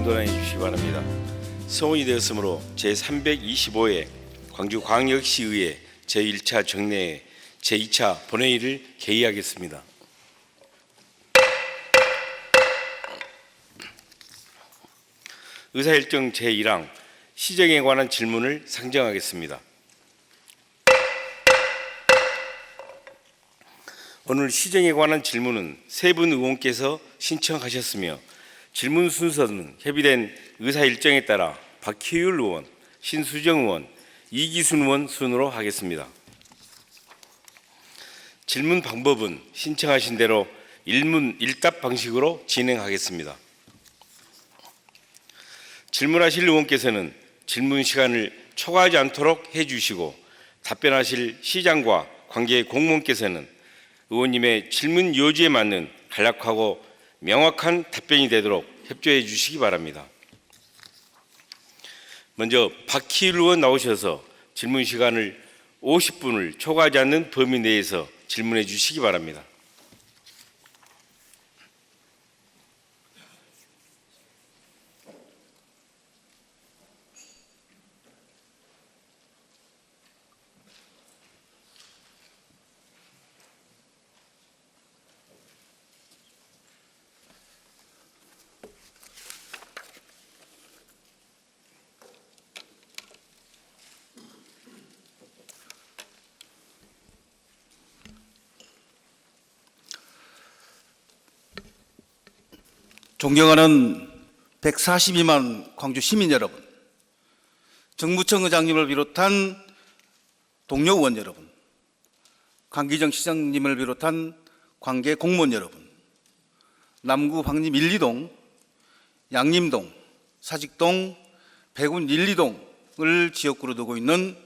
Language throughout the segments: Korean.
공돈해 주시기 바랍니다. 성원이 되었으므로 제325회 광주광역시의회 제1차 정례회 제2차 본회의를 개의하겠습니다. 의사일정 제1항 시정에 관한 질문을 상정하겠습니다. 오늘 시정에 관한 질문은 세 분 의원께서 신청하셨으며 질문 순서는 협의된 의사일정에 따라 박희율 의원, 신수정 의원, 이기순 의원 순으로 하겠습니다. 질문 방법은 신청하신 대로 일문 일답 방식으로 진행하겠습니다. 질문하실 의원께서는 질문 시간을 초과하지 않도록 해주시고 답변하실 시장과 관계 공무원께서는 의원님의 질문 요지에 맞는 간략하고 명확한 답변이 되도록 협조해 주시기 바랍니다. 먼저 박희율 의원 나오셔서 질문 시간을 50분을 초과하지 않는 범위 내에서 질문해 주시기 바랍니다. 존경하는 142만 광주 시민 여러분, 정무청 의장님을 비롯한 동료 의원 여러분, 강기정 시장님을 비롯한 관계 공무원 여러분, 남구 방림 1, 2동, 양림동, 사직동, 백운 1, 2동을 지역구로 두고 있는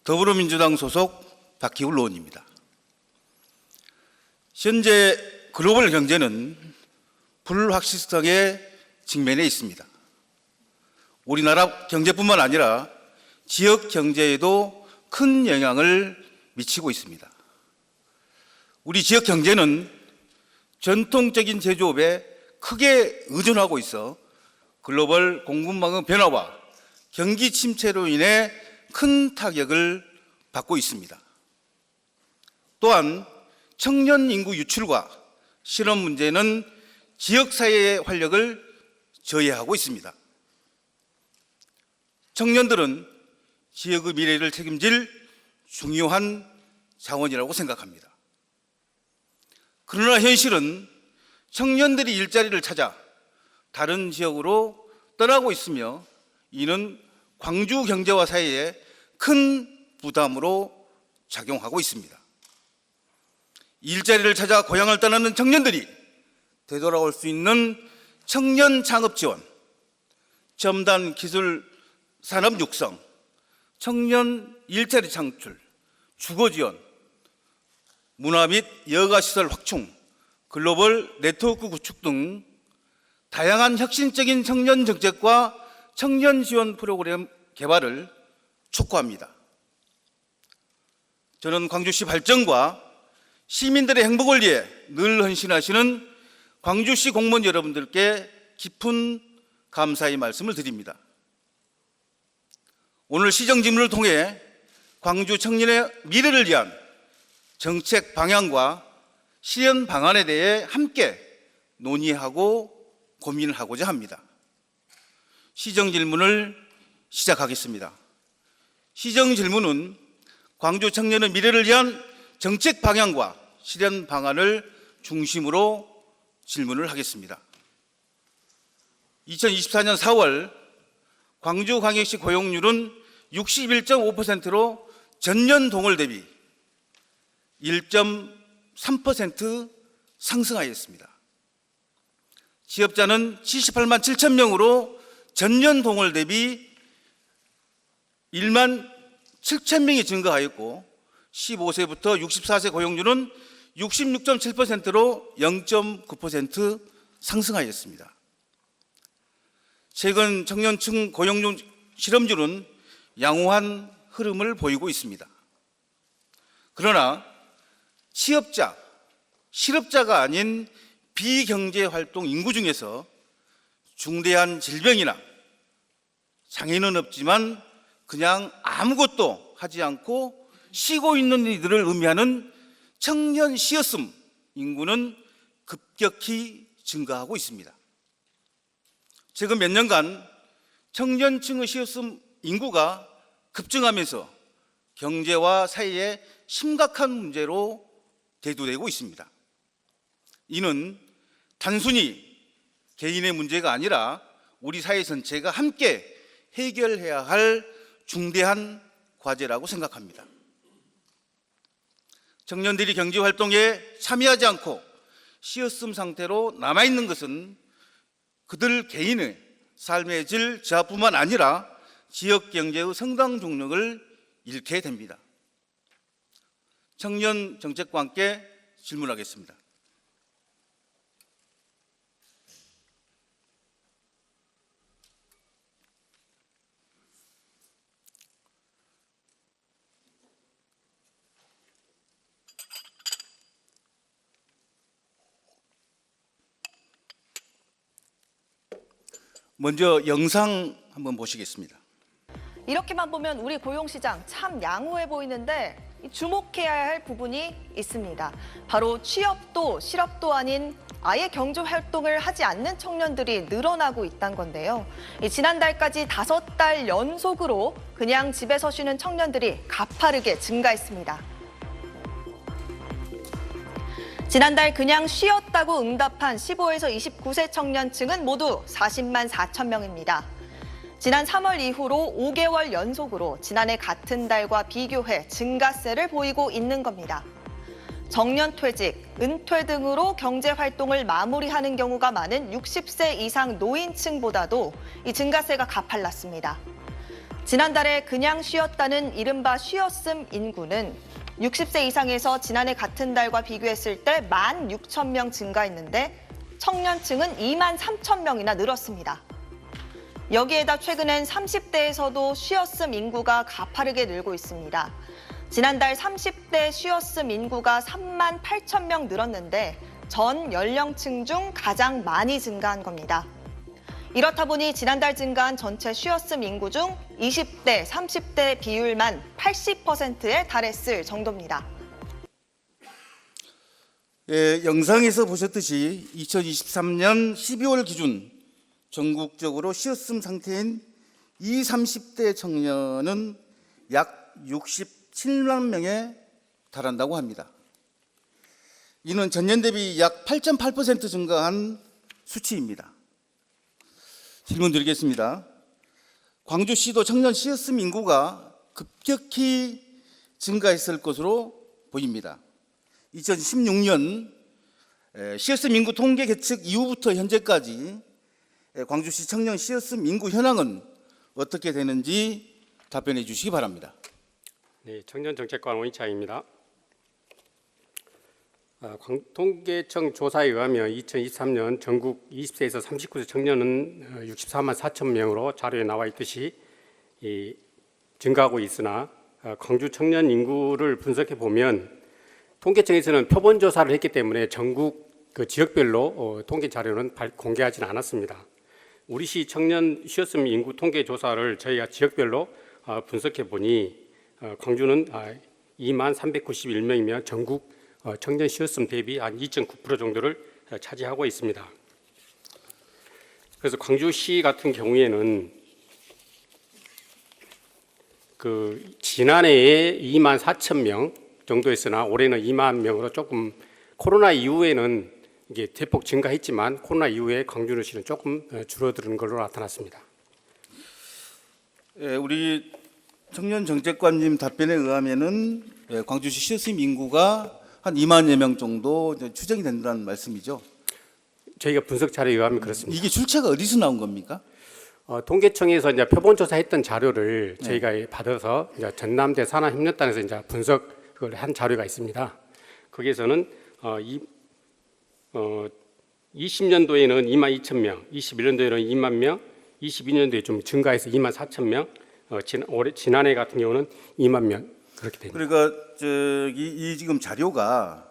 더불어민주당 소속 박희율 의원입니다. 현재 글로벌 경제는 불확실성에 직면해 있습니다. 우리나라 경제뿐만 아니라 지역 경제에도 큰 영향을 미치고 있습니다. 우리 지역 경제는 전통적인 제조업에 크게 의존하고 있어 글로벌 공급망의 변화와 경기 침체로 인해 큰 타격을 받고 있습니다. 또한 청년 인구 유출과 실업 문제는 지역사회의 활력을 저해하고 있습니다. 청년들은 지역의 미래를 책임질 중요한 자원이라고 생각합니다. 그러나 현실은 청년들이 일자리를 찾아 다른 지역으로 떠나고 있으며 이는 광주 경제와 사회에 큰 부담으로 작용하고 있습니다. 일자리를 찾아 고향을 떠나는 청년들이 되돌아올 수 있는 청년 창업 지원, 첨단 기술 산업 육성, 청년 일자리 창출, 주거 지원, 문화 및 여가 시설 확충, 글로벌 네트워크 구축 등 다양한 혁신적인 청년 정책과 청년 지원 프로그램 개발을 촉구합니다. 저는 광주시 발전과 시민들의 행복을 위해 늘 헌신하시는 광주시 공무원 여러분들께 깊은 감사의 말씀을 드립니다. 오늘 시정 질문을 통해 광주 청년의 미래를 위한 정책 방향과 실현 방안에 대해 함께 논의하고 고민하고자 합니다. 시정 질문을 시작하겠습니다. 시정 질문은 광주 청년의 미래를 위한 정책 방향과 실현 방안을 중심으로 질문을 하겠습니다. 2024년 4월 광주광역시 고용률은 61.5%로 전년 동월 대비 1.3% 상승하였습니다. 취업자는 78만 7천 명으로 전년 동월 대비 1만 7천 명이 증가하였고 15세부터 64세 고용률은 66.7%로 0.9% 상승하였습니다. 최근 청년층 고용률 실업률은 양호한 흐름을 보이고 있습니다. 그러나 취업자, 실업자가 아닌 비경제활동 인구 중에서 중대한 질병이나 장애는 없지만 그냥 아무것도 하지 않고 쉬고 있는 이들을 의미하는 청년 시어슴 인구는 급격히 증가하고 있습니다. 최근 몇 년간 청년층의 시어슴 인구가 급증하면서 경제와 사회에 심각한 문제로 대두되고 있습니다. 이는 단순히 개인의 문제가 아니라 우리 사회 전체가 함께 해결해야 할 중대한 과제라고 생각합니다. 청년들이 경제활동에 참여하지 않고 쉬었음 상태로 남아있는 것은 그들 개인의 삶의 질 저하뿐만 아니라 지역 경제의 성장 동력을 잃게 됩니다. 청년 정책과 함께 질문하겠습니다. 먼저 영상 한번 보시겠습니다. 이렇게만 보면 우리 고용시장 참 양호해 보이는데 주목해야 할 부분이 있습니다. 바로 취업도 실업도 아닌 아예 경제 활동을 하지 않는 청년들이 늘어나고 있다는 건데요. 지난달까지 5달 연속으로 그냥 집에서 쉬는 청년들이 가파르게 증가했습니다. 지난달 그냥 쉬었다고 응답한 15에서 29세 청년층은 모두 40만 4천 명입니다. 지난 3월 이후로 5개월 연속으로 지난해 같은 달과 비교해 증가세를 보이고 있는 겁니다. 정년퇴직, 은퇴 등으로 경제활동을 마무리하는 경우가 많은 60세 이상 노인층보다도 이 증가세가 가팔랐습니다. 지난달에 그냥 쉬었다는 이른바 쉬었음 인구는 60세 이상에서 지난해 같은 달과 비교했을 때 16,000명 증가했는데 청년층은 23,000명이나 늘었습니다. 여기에다 최근엔 30대에서도 쉬었음 인구가 가파르게 늘고 있습니다. 지난달 30대 쉬었음 인구가 38,000명 늘었는데 전 연령층 중 가장 많이 증가한 겁니다. 이렇다 보니 지난달 증가한 전체 쉬었음 인구 중 20대, 30대 비율만 80%에 달했을 정도입니다. 영상에서 보셨듯이 2023년 12월 기준 전국적으로 쉬었음 상태인 20, 30대 청년은 약 67만 명에 달한다고 합니다. 이는 전년 대비 약 8.8% 증가한 수치입니다. 질문 드리겠습니다. 광주시도 청년 쉬었음 인구가 급격히 증가했을 것으로 보입니다. 2016년 쉬었음 인구 통계 개측 이후부터 현재까지 광주시 청년 쉬었음 인구 현황은 어떻게 되는지 답변해 주시기 바랍니다. 네, 청년정책관 오인창입니다. 통계청 조사에 의하면 2023년 전국 20세에서 39세 청년은 64만 4천 명으로 자료에 나와 있듯이 증가하고 있으나 광주 청년 인구를 분석해 보면 통계청에서는 표본 조사를 했기 때문에 전국 그 지역별로 통계 자료는 공개하지는 않았습니다. 우리시 청년 쉬었음 인구 통계 조사를 저희가 지역별로 분석해 보니 광주는 2만 391명이며 전국 청년 쉬었음 대비 한 2.9% 정도를 차지하고 있습니다. 그래서 광주시 같은 경우에는 그 지난해에 2만 4천 명 정도였으나 올해는 2만 명으로 조금 코로나 이후에는 이게 대폭 증가했지만 코로나 이후에 광주시는 조금 줄어드는 걸로 나타났습니다. 우리 청년정책관님 답변에 의하면은 광주시 쉬었음 인구가 한 2만여 명 정도 추정이 된다는 말씀이죠. 저희가 분석 자료에 의하면 그렇습니다. 이게 출처가 어디서 나온 겁니까? 통계청에서 이제 표본 조사했던 자료를 저희가 받아서 이제 전남대 산하협력단에서 이제 분석을 한 자료가 있습니다. 거기에서는 20년도에는 2만 2천 명, 21년도에는 2만 명, 22년도에 좀 증가해서 2만 4천 명, 지난해 같은 경우는 2만 명 그렇게 됩니다. 그러니까 이 지금 자료가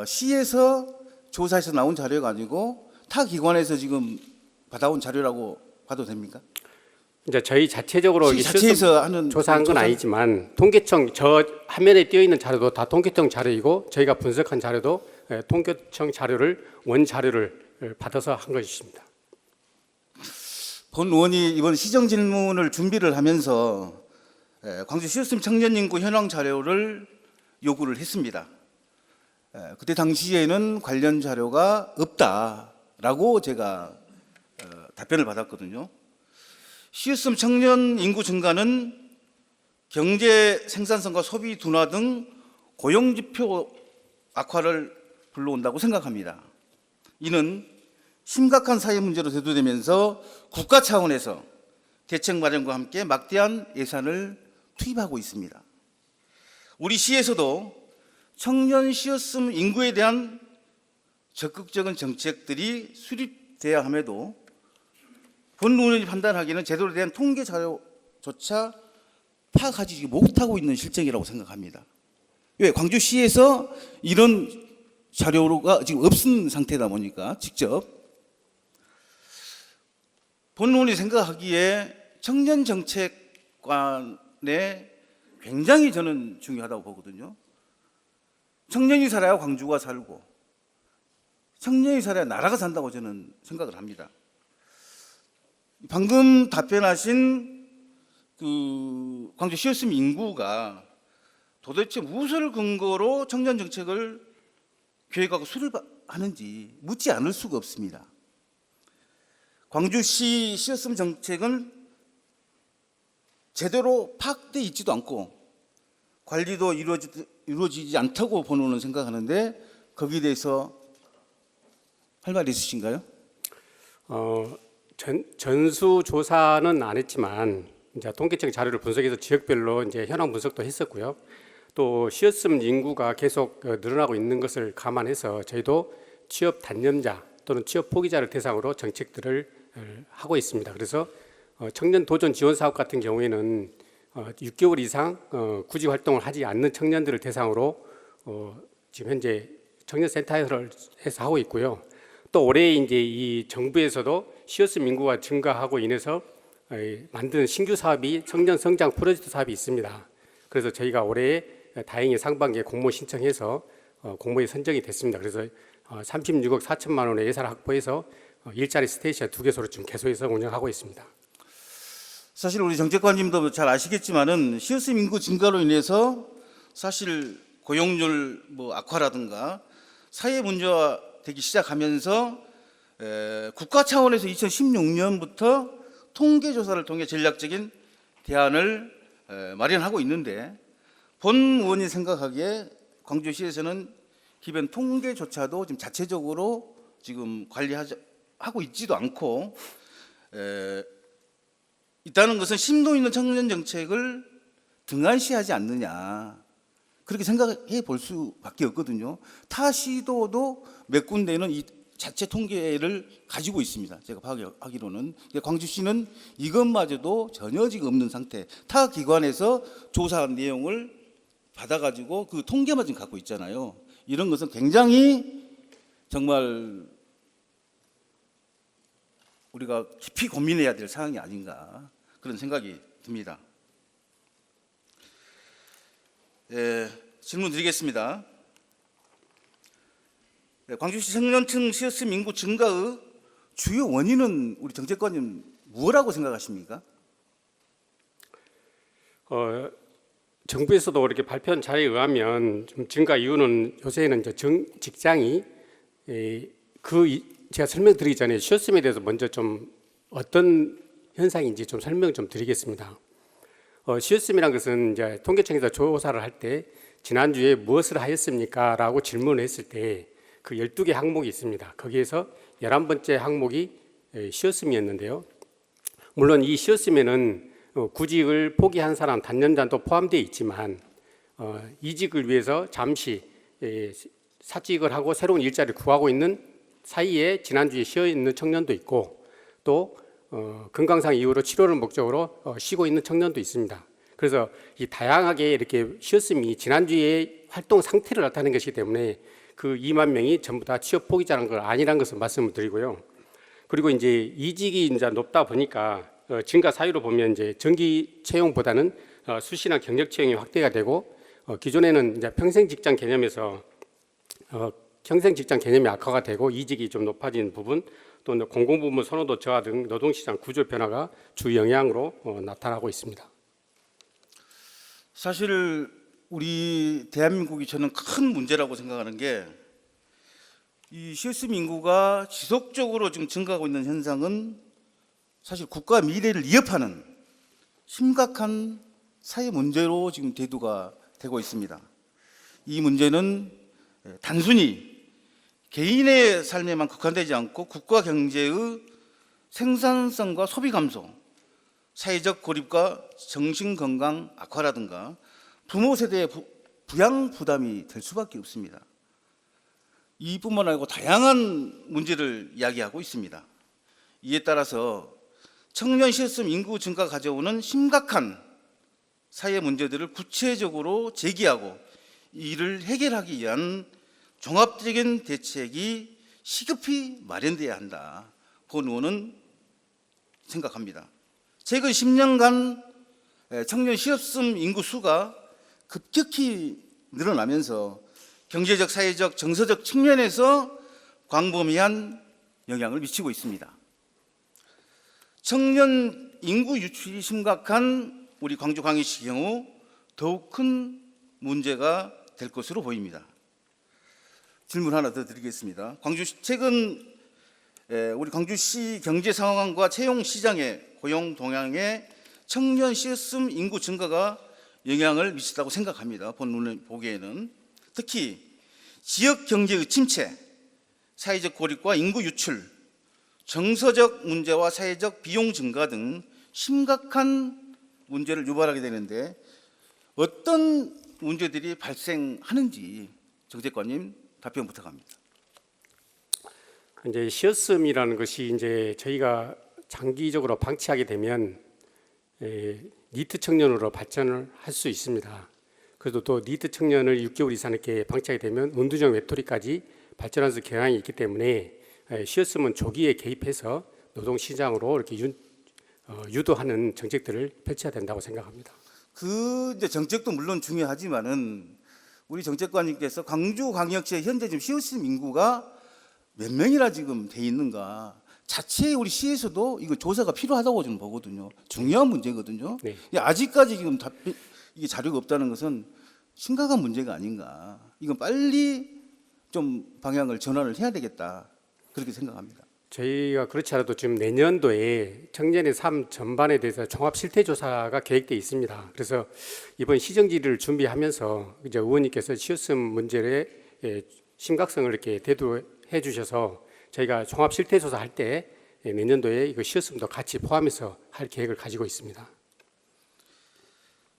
시에서 조사해서 나온 자료가 아니고 타 기관에서 지금 받아온 자료라고 봐도 됩니까? 이제 저희 자체적으로 시 이 자체에서 하는 조사한 건 조사- 아니지만 통계청 저 화면에 띄어 있는 자료도 다 통계청 자료이고 저희가 분석한 자료도 통계청 자료를 원 자료를 받아서 한 것입니다. 본 의원이 이번 시정 질문을 준비를 하면서 광주 시어섬 청년 인구 현황 자료를 요구를 했습니다. 그때 당시에는 관련 자료가 없다라고 제가 답변을 받았거든요. 시어섬 청년 인구 증가는 경제 생산성과 소비 둔화 등 고용 지표 악화를 불러온다고 생각합니다. 이는 심각한 사회 문제로 대두되면서 국가 차원에서 대책 마련과 함께 막대한 예산을 투입하고 있습니다. 우리 시에서도 청년 시어섬 인구에 대한 적극적인 정책들이 수립돼야 함에도 본 의원이 판단하기에는 제대로 된 통계 자료조차 파악하지 못하고 있는 실정이라고 생각합니다. 왜? 광주시에서 이런 자료가 지금 없은 상태다 보니까 직접 본 의원이 생각하기에 청년 정책관에 굉장히 저는 중요하다고 보거든요. 청년이 살아야 광주가 살고 청년이 살아야 나라가 산다고 저는 생각을 합니다. 방금 답변하신 그 광주 시어섬 인구가 도대체 무엇을 근거로 청년 정책을 계획하고 수립하는지 묻지 않을 수가 없습니다. 광주시 시어섬 정책은 제대로 파악되어 있지도 않고 관리도 이루어지지 않다고 보는 생각하는데 거기에 대해서 할 말 있으신가요? 전수 조사는 안 했지만 이제 통계청 자료를 분석해서 지역별로 이제 현황 분석도 했었고요. 또 시어섬 인구가 계속 늘어나고 있는 것을 감안해서 저희도 취업 단념자 또는 취업 포기자를 대상으로 정책들을 하고 있습니다. 그래서 청년 도전 지원 사업 같은 경우에는 6개월 이상 구직 활동을 하지 않는 청년들을 대상으로 지금 현재 청년센터에서 하고 있고요. 또 올해 이제 이 정부에서도 시어섬 인구가 증가하고 인해서 만든 신규 사업이 청년 성장 프로젝트 사업이 있습니다. 그래서 저희가 올해 다행히 상반기에 공모 신청해서 공모에 선정이 됐습니다. 그래서 36억 4천만 원의 예산을 확보해서 일자리 스테이션 2개소를 지금 개소해서 운영하고 있습니다. 사실 우리 정책관님도 잘 아시겠지만은 시어섬 인구 증가로 인해서 사실 고용률 악화라든가 사회 문제화 되기 시작하면서 국가 차원에서 2016년부터 통계조사를 통해 전략적인 대안을 마련하고 있는데 본 의원이 생각하기에 광주시에서는 기본 통계조차도 지금 자체적으로 지금 관리하고 있지도 않고 있다는 것은 심도 있는 청년 정책을 등한시하지 않느냐 그렇게 생각해 볼 수밖에 없거든요. 타 시도도 몇 군데는 이 자체 통계를 가지고 있습니다. 제가 파악하기로는 광주시는 이것마저도 전혀 지금 없는 상태. 타 기관에서 조사한 내용을 받아가지고 그 통계만 지금 갖고 있잖아요. 이런 것은 굉장히 정말 우리가 깊이 고민해야 될 사항이 아닌가 그런 생각이 듭니다. 질문 드리겠습니다. 광주시 청년층 시어섬 인구 증가의 주요 원인은 우리 정책관님 무엇이라고 생각하십니까? 정부에서도 이렇게 발표한 자료에 의하면 좀 증가 이유는 요새는 이제 직장이 제가 설명드리기 전에 시어섬에 대해서 먼저 좀 어떤 현상인지 좀 설명 좀 드리겠습니다. 시어섬이란 것은 이제 통계청에서 조사를 할 때 지난주에 무엇을 하였습니까? 라고 질문을 했을 때 그 12개 항목이 있습니다. 거기에서 11번째 항목이 시어섬이었는데요. 물론 이 시어섬에는 구직을 포기한 사람, 단연자도 포함되어 있지만 이직을 위해서 잠시 사직을 하고 새로운 일자리를 구하고 있는 사이에 지난주에 쉬어 있는 청년도 있고 또 건강상 이유로 치료를 목적으로 쉬고 있는 청년도 있습니다. 그래서 이 다양하게 이렇게 쉬었음이 지난주에 활동 상태를 나타내는 것이기 때문에 그 2만 명이 전부 다 취업 포기자라는 걸 아니라는 것을 말씀을 드리고요. 그리고 이제 이직이 이제 높다 보니까 증가 사유로 보면 이제 정기 채용보다는 수시나 경력 채용이 확대가 되고 기존에는 이제 평생 직장 개념에서 평생 직장 개념이 악화가 되고 이직이 좀 높아진 부분, 또 공공부문 선호도 저하 등 노동시장 구조 변화가 주 영향으로 나타나고 있습니다. 사실 우리 대한민국이 저는 큰 문제라고 생각하는 게 이 실습 인구가 지속적으로 지금 증가하고 있는 현상은 사실 국가 미래를 위협하는 심각한 사회 문제로 지금 대두가 되고 있습니다. 이 문제는 단순히 개인의 삶에만 국한되지 않고 국가 경제의 생산성과 소비 감소, 사회적 고립과 정신 건강 악화라든가 부모 세대의 부양 부담이 될 수밖에 없습니다. 이뿐만 아니고 다양한 문제를 이야기하고 있습니다. 이에 따라서 청년 실습 인구 증가 가져오는 심각한 사회 문제들을 구체적으로 제기하고 이를 해결하기 위한 종합적인 대책이 시급히 마련돼야 한다. 본 의원은 생각합니다. 최근 10년간 청년 실습 인구 수가 급격히 늘어나면서 경제적, 사회적, 정서적 측면에서 광범위한 영향을 미치고 있습니다. 청년 인구 유출이 심각한 우리 광주 광역시 경우 더욱 큰 문제가 될 것으로 보입니다. 질문 하나 더 드리겠습니다. 최근 우리 광주시 경제 상황과 채용 시장의 고용 동향에 청년 실습 인구 증가가 영향을 미친다고 생각합니다. 본 보기에는 특히 지역 경제의 침체, 사회적 고립과 인구 유출, 정서적 문제와 사회적 비용 증가 등 심각한 문제를 유발하게 되는데 어떤 문제들이 발생하는지 정책관님 답변 부탁합니다. 이제 시어섬이라는 것이 이제 저희가 장기적으로 방치하게 되면 니트 청년으로 발전을 할 수 있습니다. 그래도 또 니트 청년을 6개월 이상 이렇게 방치하게 되면 은두정 외톨이까지 발전하는 경향이 있기 때문에 시어섬은 조기에 개입해서 노동 시장으로 이렇게 유도하는 정책들을 펼쳐야 된다고 생각합니다. 그 이제 정책도 물론 중요하지만은 우리 정책관님께서 광주광역시의 현재 지금 시어섬 인구가 몇 명이나 지금 돼 있는가 자체 우리 시에서도 이거 조사가 필요하다고 저는 보거든요. 중요한 문제거든요. 네. 아직까지 지금 이게 자료가 없다는 것은 심각한 문제가 아닌가. 이건 빨리 좀 방향을 전환을 해야 되겠다. 그렇게 생각합니다. 저희가 그렇지 않아도 지금 내년도에 청년의 삶 전반에 대해서 종합 실태 조사가 계획되어 있습니다. 그래서 이번 시정지를 준비하면서 이제 의원님께서 시어섬 문제의 심각성을 이렇게 대두해 주셔서 저희가 종합 실태 조사할 때 내년도에 이거 시어섬도 같이 포함해서 할 계획을 가지고 있습니다.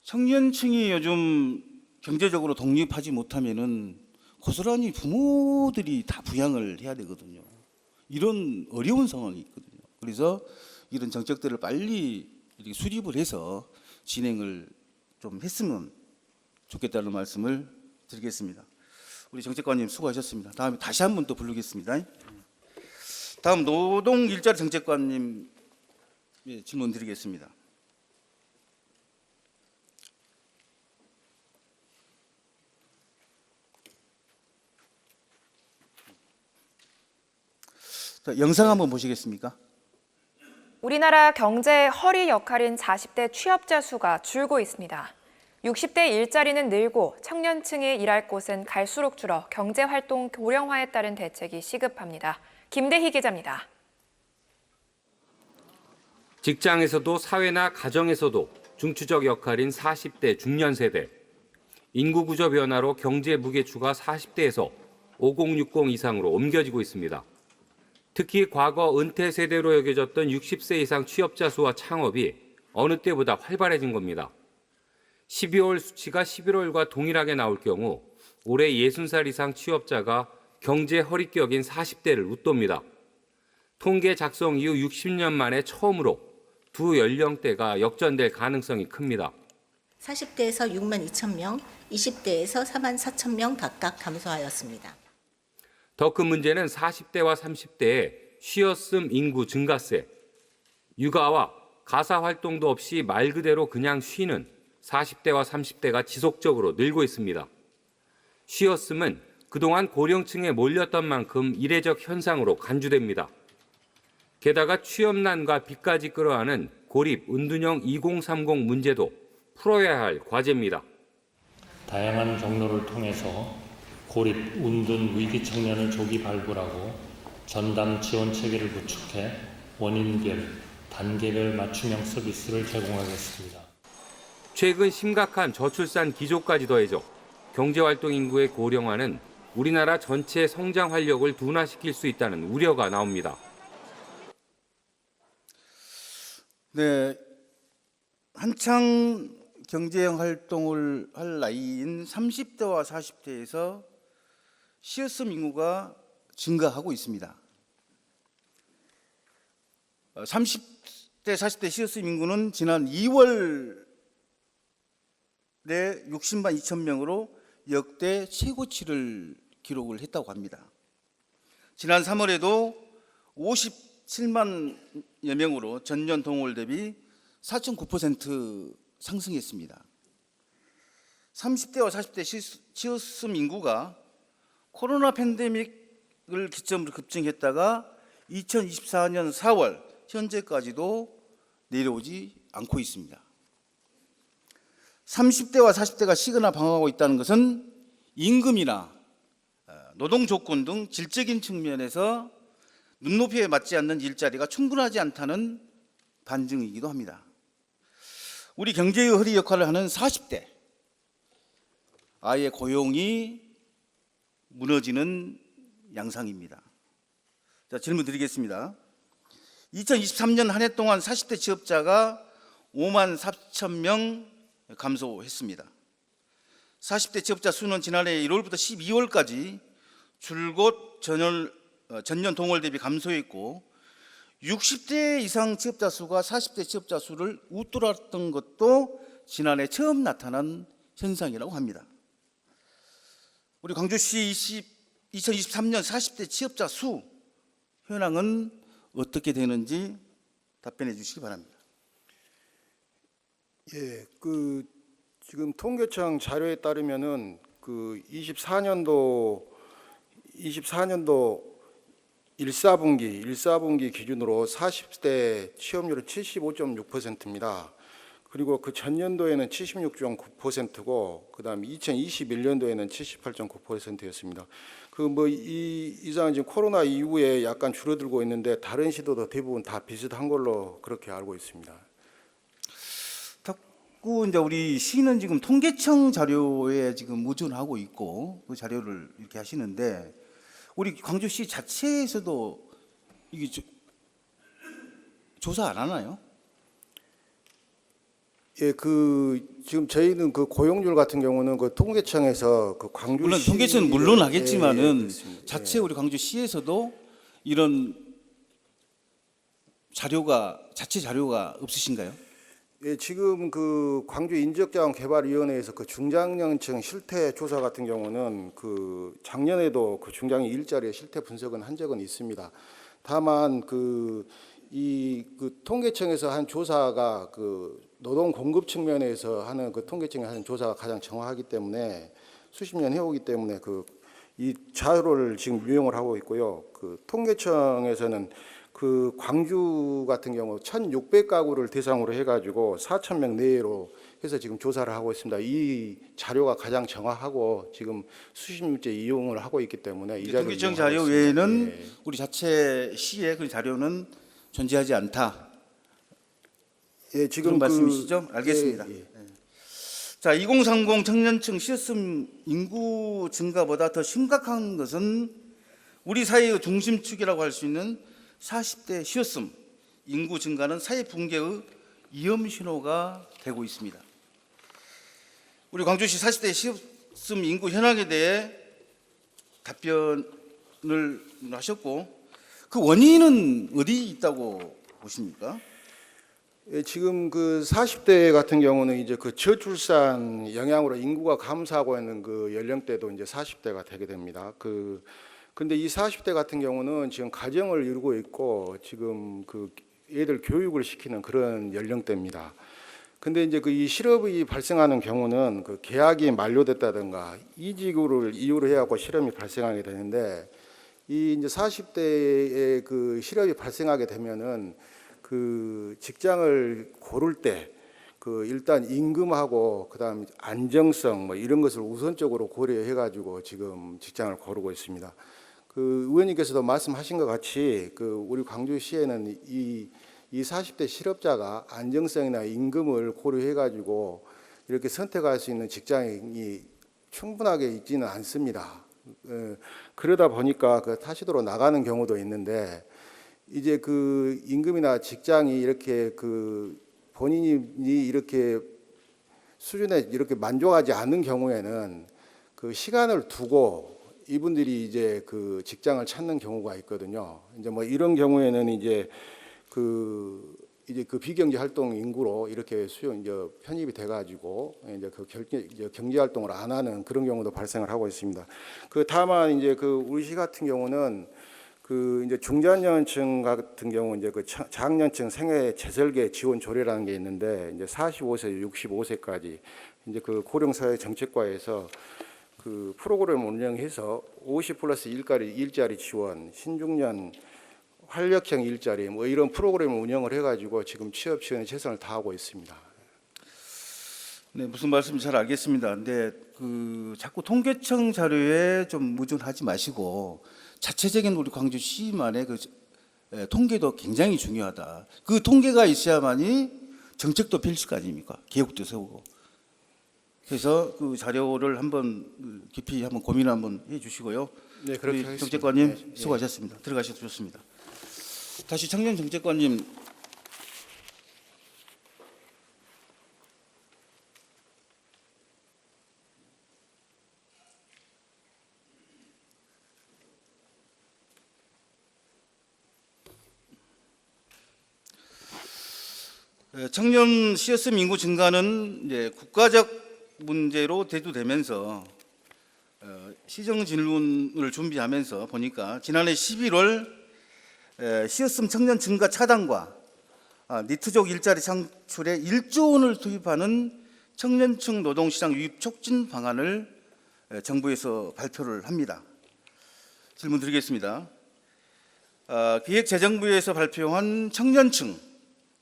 청년층이 요즘 경제적으로 독립하지 못하면은 고스란히 부모들이 다 부양을 해야 되거든요. 이런 어려운 상황이 있거든요. 그래서 이런 정책들을 빨리 이렇게 수립을 해서 진행을 좀 했으면 좋겠다는 말씀을 드리겠습니다. 우리 정책관님 수고하셨습니다. 다음에 다시 한 번 또 부르겠습니다. 다음 노동 일자리 정책관님 질문 드리겠습니다. 자, 영상 한번 보시겠습니까? 우리나라 경제의 허리 역할인 40대 취업자 수가 줄고 있습니다. 60대 일자리는 늘고 청년층이 일할 곳은 갈수록 줄어 경제활동 고령화에 따른 대책이 시급합니다. 김대희 기자입니다. 직장에서도 사회나 가정에서도 중추적 역할인 40대 중년 세대. 인구 구조 변화로 경제 무게추가 40대에서 5060 이상으로 옮겨지고 있습니다. 특히 과거 은퇴 세대로 여겨졌던 60세 이상 취업자 수와 창업이 어느 때보다 활발해진 겁니다. 12월 수치가 11월과 동일하게 나올 경우 올해 60살 이상 취업자가 경제 허리격인 40대를 웃돕니다. 통계 작성 이후 60년 만에 처음으로 두 연령대가 역전될 가능성이 큽니다. 40대에서 6만 2천 명, 20대에서 4만 4천 명 각각 감소하였습니다. 더 큰 문제는 40대와 30대에 쉬었음 인구 증가세, 육아와 가사 활동도 없이 말 그대로 그냥 쉬는 40대와 30대가 지속적으로 늘고 있습니다. 쉬었음은 그동안 고령층에 몰렸던 만큼 이례적 현상으로 간주됩니다. 게다가 취업난과 빚까지 끌어안은 고립 은둔형 2030 문제도 풀어야 할 과제입니다. 다양한 경로를 통해서 고립, 운둔, 위기 청년을 조기 발굴하고 전담 지원 체계를 구축해 원인별, 단계별 맞춤형 서비스를 제공하겠습니다. 최근 심각한 저출산 기조까지 더해져 경제활동 인구의 고령화는 우리나라 전체 성장 활력을 둔화시킬 수 있다는 우려가 나옵니다. 네, 한창 경제 활동을 할 나이인 30대와 40대에서 쉬었음 인구가 증가하고 있습니다. 30대, 40대 쉬었음 인구는 지난 2월에 60만 2천 명으로 역대 최고치를 기록을 했다고 합니다. 지난 3월에도 57만여 명으로 전년 동월 대비 4.9% 상승했습니다. 30대와 40대 쉬었음 인구가 코로나 팬데믹을 기점으로 급증했다가 2024년 4월 현재까지도 내려오지 않고 있습니다. 30대와 40대가 쉬거나 방황하고 있다는 것은 임금이나 노동 조건 등 질적인 측면에서 눈높이에 맞지 않는 일자리가 충분하지 않다는 반증이기도 합니다. 우리 경제의 허리 역할을 하는 40대, 아예 고용이 무너지는 양상입니다. 자, 질문 드리겠습니다. 2023년 한 해 동안 40대 취업자가 5만 4천 명 감소했습니다. 40대 취업자 수는 지난해 1월부터 12월까지 줄곧 전년 동월 대비 감소했고 60대 이상 취업자 수가 40대 취업자 수를 웃돌았던 것도 지난해 처음 나타난 현상이라고 합니다. 우리 광주시 2023년 40대 취업자 수 현황은 어떻게 되는지 답변해 주시기 바랍니다. 예, 지금 통계청 자료에 따르면은 24년도 1사분기 기준으로 40대 취업률은 75.6%입니다. 그리고 그 전년도에는 76.9%고 그다음 2021년도에는 78.9%였습니다. 이상 지금 코로나 이후에 약간 줄어들고 있는데 다른 시도도 대부분 다 비슷한 걸로 그렇게 알고 있습니다. 자꾸 이제 우리 시는 지금 통계청 자료에 지금 의존하고 있고 그 자료를 이렇게 하시는데 우리 광주시 자체에서도 이게 조사 안 하나요? 예, 지금 저희는 그 고용률 같은 경우는 그 통계청에서 그 광주시 물론 통계청은 물론 하겠지만은 예, 자체 우리 광주시에서도 이런 자체 자료가 없으신가요? 예, 지금 그 광주 인적자원개발위원회에서 그 중장년층 실태 조사 같은 경우는 그 작년에도 그 중장년 일자리의 실태 분석은 한 적은 있습니다. 다만 이 통계청에서 한 조사가 그 노동 공급 측면에서 하는 그 통계청에 하는 조사가 가장 정확하기 때문에 수십 년 해오기 때문에 이 자료를 지금 유용을 하고 있고요. 그 통계청에서는 그 광주 같은 경우 1,600가구를 대상으로 해가지고 4,000명 내외로 해서 지금 조사를 하고 있습니다. 이 자료가 가장 정확하고 지금 수십 년째 이용을 하고 있기 때문에 이 자료 통계청 자료 외에는 네. 우리 자체 시의 그 자료는 존재하지 않다. 예, 지금 그런 말씀이시죠? 알겠습니다. 예. 자, 2030 청년층 쉬었음 인구 증가보다 더 심각한 것은 우리 사회의 중심축이라고 할 수 있는 40대 쉬었음 인구 증가는 사회 붕괴의 위험 신호가 되고 있습니다. 우리 광주시 40대 쉬었음 인구 현황에 대해 답변을 하셨고 그 원인은 어디 있다고 보십니까? 예, 지금 그 40대 같은 경우는 이제 그 저출산 영향으로 인구가 감소하고 있는 그 연령대도 이제 40대가 되게 됩니다. 근데 이 40대 같은 경우는 지금 가정을 이루고 있고 지금 그 애들 교육을 시키는 그런 연령대입니다. 근데 이제 그 이 실업이 발생하는 경우는 그 계약이 만료됐다든가 이직을 이유로 해갖고 실업이 발생하게 되는데, 이 이제 40대에 그 실업이 발생하게 되면은 그 직장을 고를 때 그 일단 임금하고 그다음 안정성 뭐 이런 것을 우선적으로 고려해 가지고 지금 직장을 고르고 있습니다. 그 의원님께서도 말씀하신 것 같이 그 우리 광주시에는 이 40대 실업자가 안정성이나 임금을 고려해 가지고 이렇게 선택할 수 있는 직장이 충분하게 있지는 않습니다. 그러다 보니까 그 타시도로 나가는 경우도 있는데, 이제 그 임금이나 직장이 이렇게 그 본인이 이렇게 수준에 이렇게 만족하지 않는 경우에는 그 시간을 두고 이분들이 이제 그 직장을 찾는 경우가 있거든요. 이제 뭐 이런 경우에는 이제 그 비경제 활동 인구로 이렇게 이제 편입이 돼가지고 이제 그 경제 활동을 안 하는 그런 경우도 발생을 하고 있습니다. 그 다만 이제 그 우리 시 같은 경우는 그 이제 중장년층 같은 경우 이제 그 장년층 생애 재설계 지원 조례라는 게 있는데, 이제 45세, 65세까지 이제 그 고령사회 정책과에서 그 프로그램을 운영해서 50+1까지 일자리 지원, 신중년 활력형 일자리 뭐 이런 프로그램을 운영을 해가지고 지금 취업 지원에 최선을 다하고 있습니다. 네, 무슨 말씀인지 잘 알겠습니다. 근데 그 자꾸 통계청 자료에 좀 의존하지 마시고 자체적인 우리 광주시만의 그 통계도 굉장히 중요하다. 그 통계가 있어야만이 정책도 펼칠 거 아닙니까? 계획도 세우고. 그래서 그 자료를 한번 깊이 한번 고민을 한번 해주시고요. 네, 그렇게 우리 하겠습니다. 정책관님 네, 수고하셨습니다. 들어가셔도 좋습니다. 다시 청년 정책관님. 청년 CSM 인구 증가는 이제 국가적 문제로 대두되면서 시정 질문을 준비하면서 보니까 지난해 11월 CSM 청년 증가 차단과 니트족 일자리 창출에 1조 원을 투입하는 청년층 노동시장 유입 촉진 방안을 정부에서 발표를 합니다. 질문 드리겠습니다. 기획재정부에서 발표한 청년층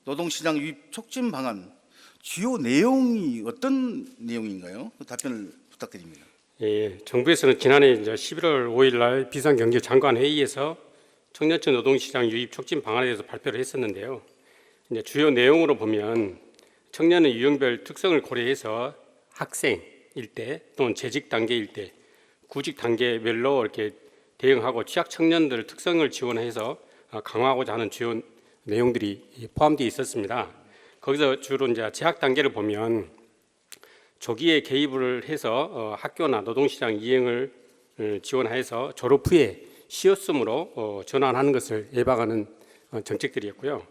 노동시장 유입 촉진 방안 주요 내용이 어떤 내용인가요? 그 답변을 부탁드립니다. 예, 정부에서는 지난해 이제 11월 5일 날 비상경제장관 회의에서 청년층 노동시장 유입 촉진 방안에 대해서 발표를 했었는데요. 이제 주요 내용으로 보면 청년의 유형별 특성을 고려해서 학생일 때 또는 재직 단계일 때 구직 단계별로 이렇게 대응하고 취약 청년들 특성을 지원해서 강화하고자 하는 주요 내용들이 포함되어 있었습니다. 거기서 주로 이제 재학 단계를 보면 조기에 개입을 해서 학교나 노동시장 이행을 지원해서 졸업 후에 시어섬으로 전환하는 것을 예방하는 정책들이었고요.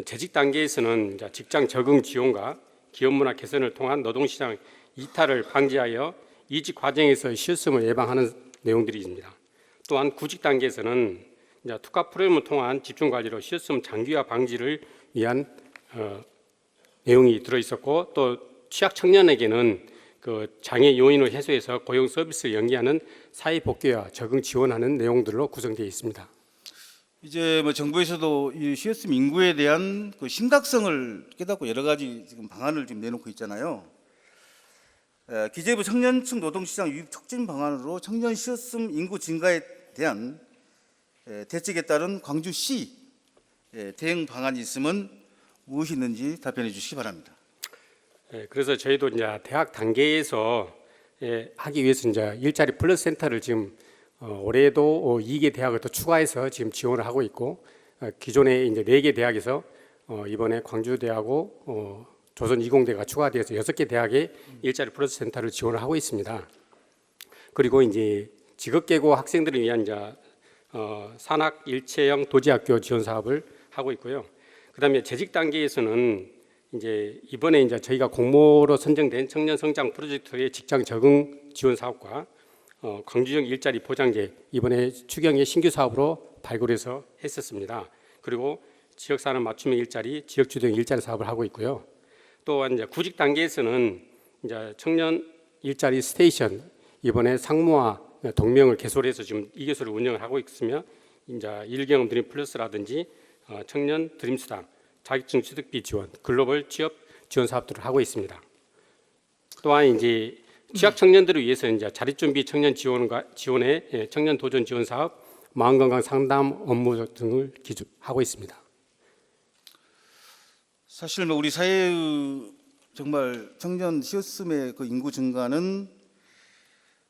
재직 단계에서는 직장 적응 지원과 기업 문화 개선을 통한 노동시장 이탈을 방지하여 이직 과정에서 시어섬을 예방하는 내용들입니다. 또한 구직 단계에서는 특화 프로그램을 통한 집중 관리로 시어섬 장기화 방지를 위한 내용이 들어 있었고, 또 취약 청년에게는 그 장애 요인을 해소해서 고용 서비스를 연계하는 사회 복귀와 적응 지원하는 내용들로 구성되어 있습니다. 이제 뭐 정부에서도 이 CSM 인구에 대한 그 심각성을 깨닫고 여러 가지 지금 방안을 지금 내놓고 있잖아요. 기재부 청년층 노동시장 유입 촉진 방안으로 청년 CSM 인구 증가에 대한 대책에 따른 광주시 대응 방안이 있으면 무엇이 있는지 답변해 주시기 바랍니다. 그래서 저희도 이제 대학 단계에서 하기 위해서 이제 일자리 플러스 센터를 지금 올해도 2개 대학을 또 추가해서 지금 지원을 하고 있고, 기존에 이제 4개 대학에서 이번에 광주대하고 조선이공대가 추가되어서 6개 대학에 일자리 플러스 센터를 지원을 하고 있습니다. 그리고 이제 직업계고 학생들을 위한 이제 산학 일체형 도지학교 지원 사업을 하고 있고요. 그다음에 재직 단계에서는 이제 이번에 이제 저희가 공모로 선정된 청년 성장 프로젝트의 직장 적응 지원 사업과 광주형 일자리 보장제 이번에 추경의 신규 사업으로 발굴해서 했었습니다. 그리고 지역산업 맞춤형 일자리, 지역주도형 일자리 사업을 하고 있고요. 또한 이제 구직 단계에서는 이제 청년 일자리 스테이션 이번에 상무와 동명을 개설해서 지금 이 개소를 운영을 하고 있으며 이제 일경험 드림 플러스라든지 청년 드림 수당, 자격증 취득비 지원, 글로벌 취업 지원 사업들을 하고 있습니다. 또한 이제 취약 청년들을 위해서 이제 자립준비 청년 지원의 청년 도전 지원 사업, 마음건강 상담 업무 등을 하고 있습니다. 사실 우리 사회의 정말 청년 시어스의 그 인구 증가는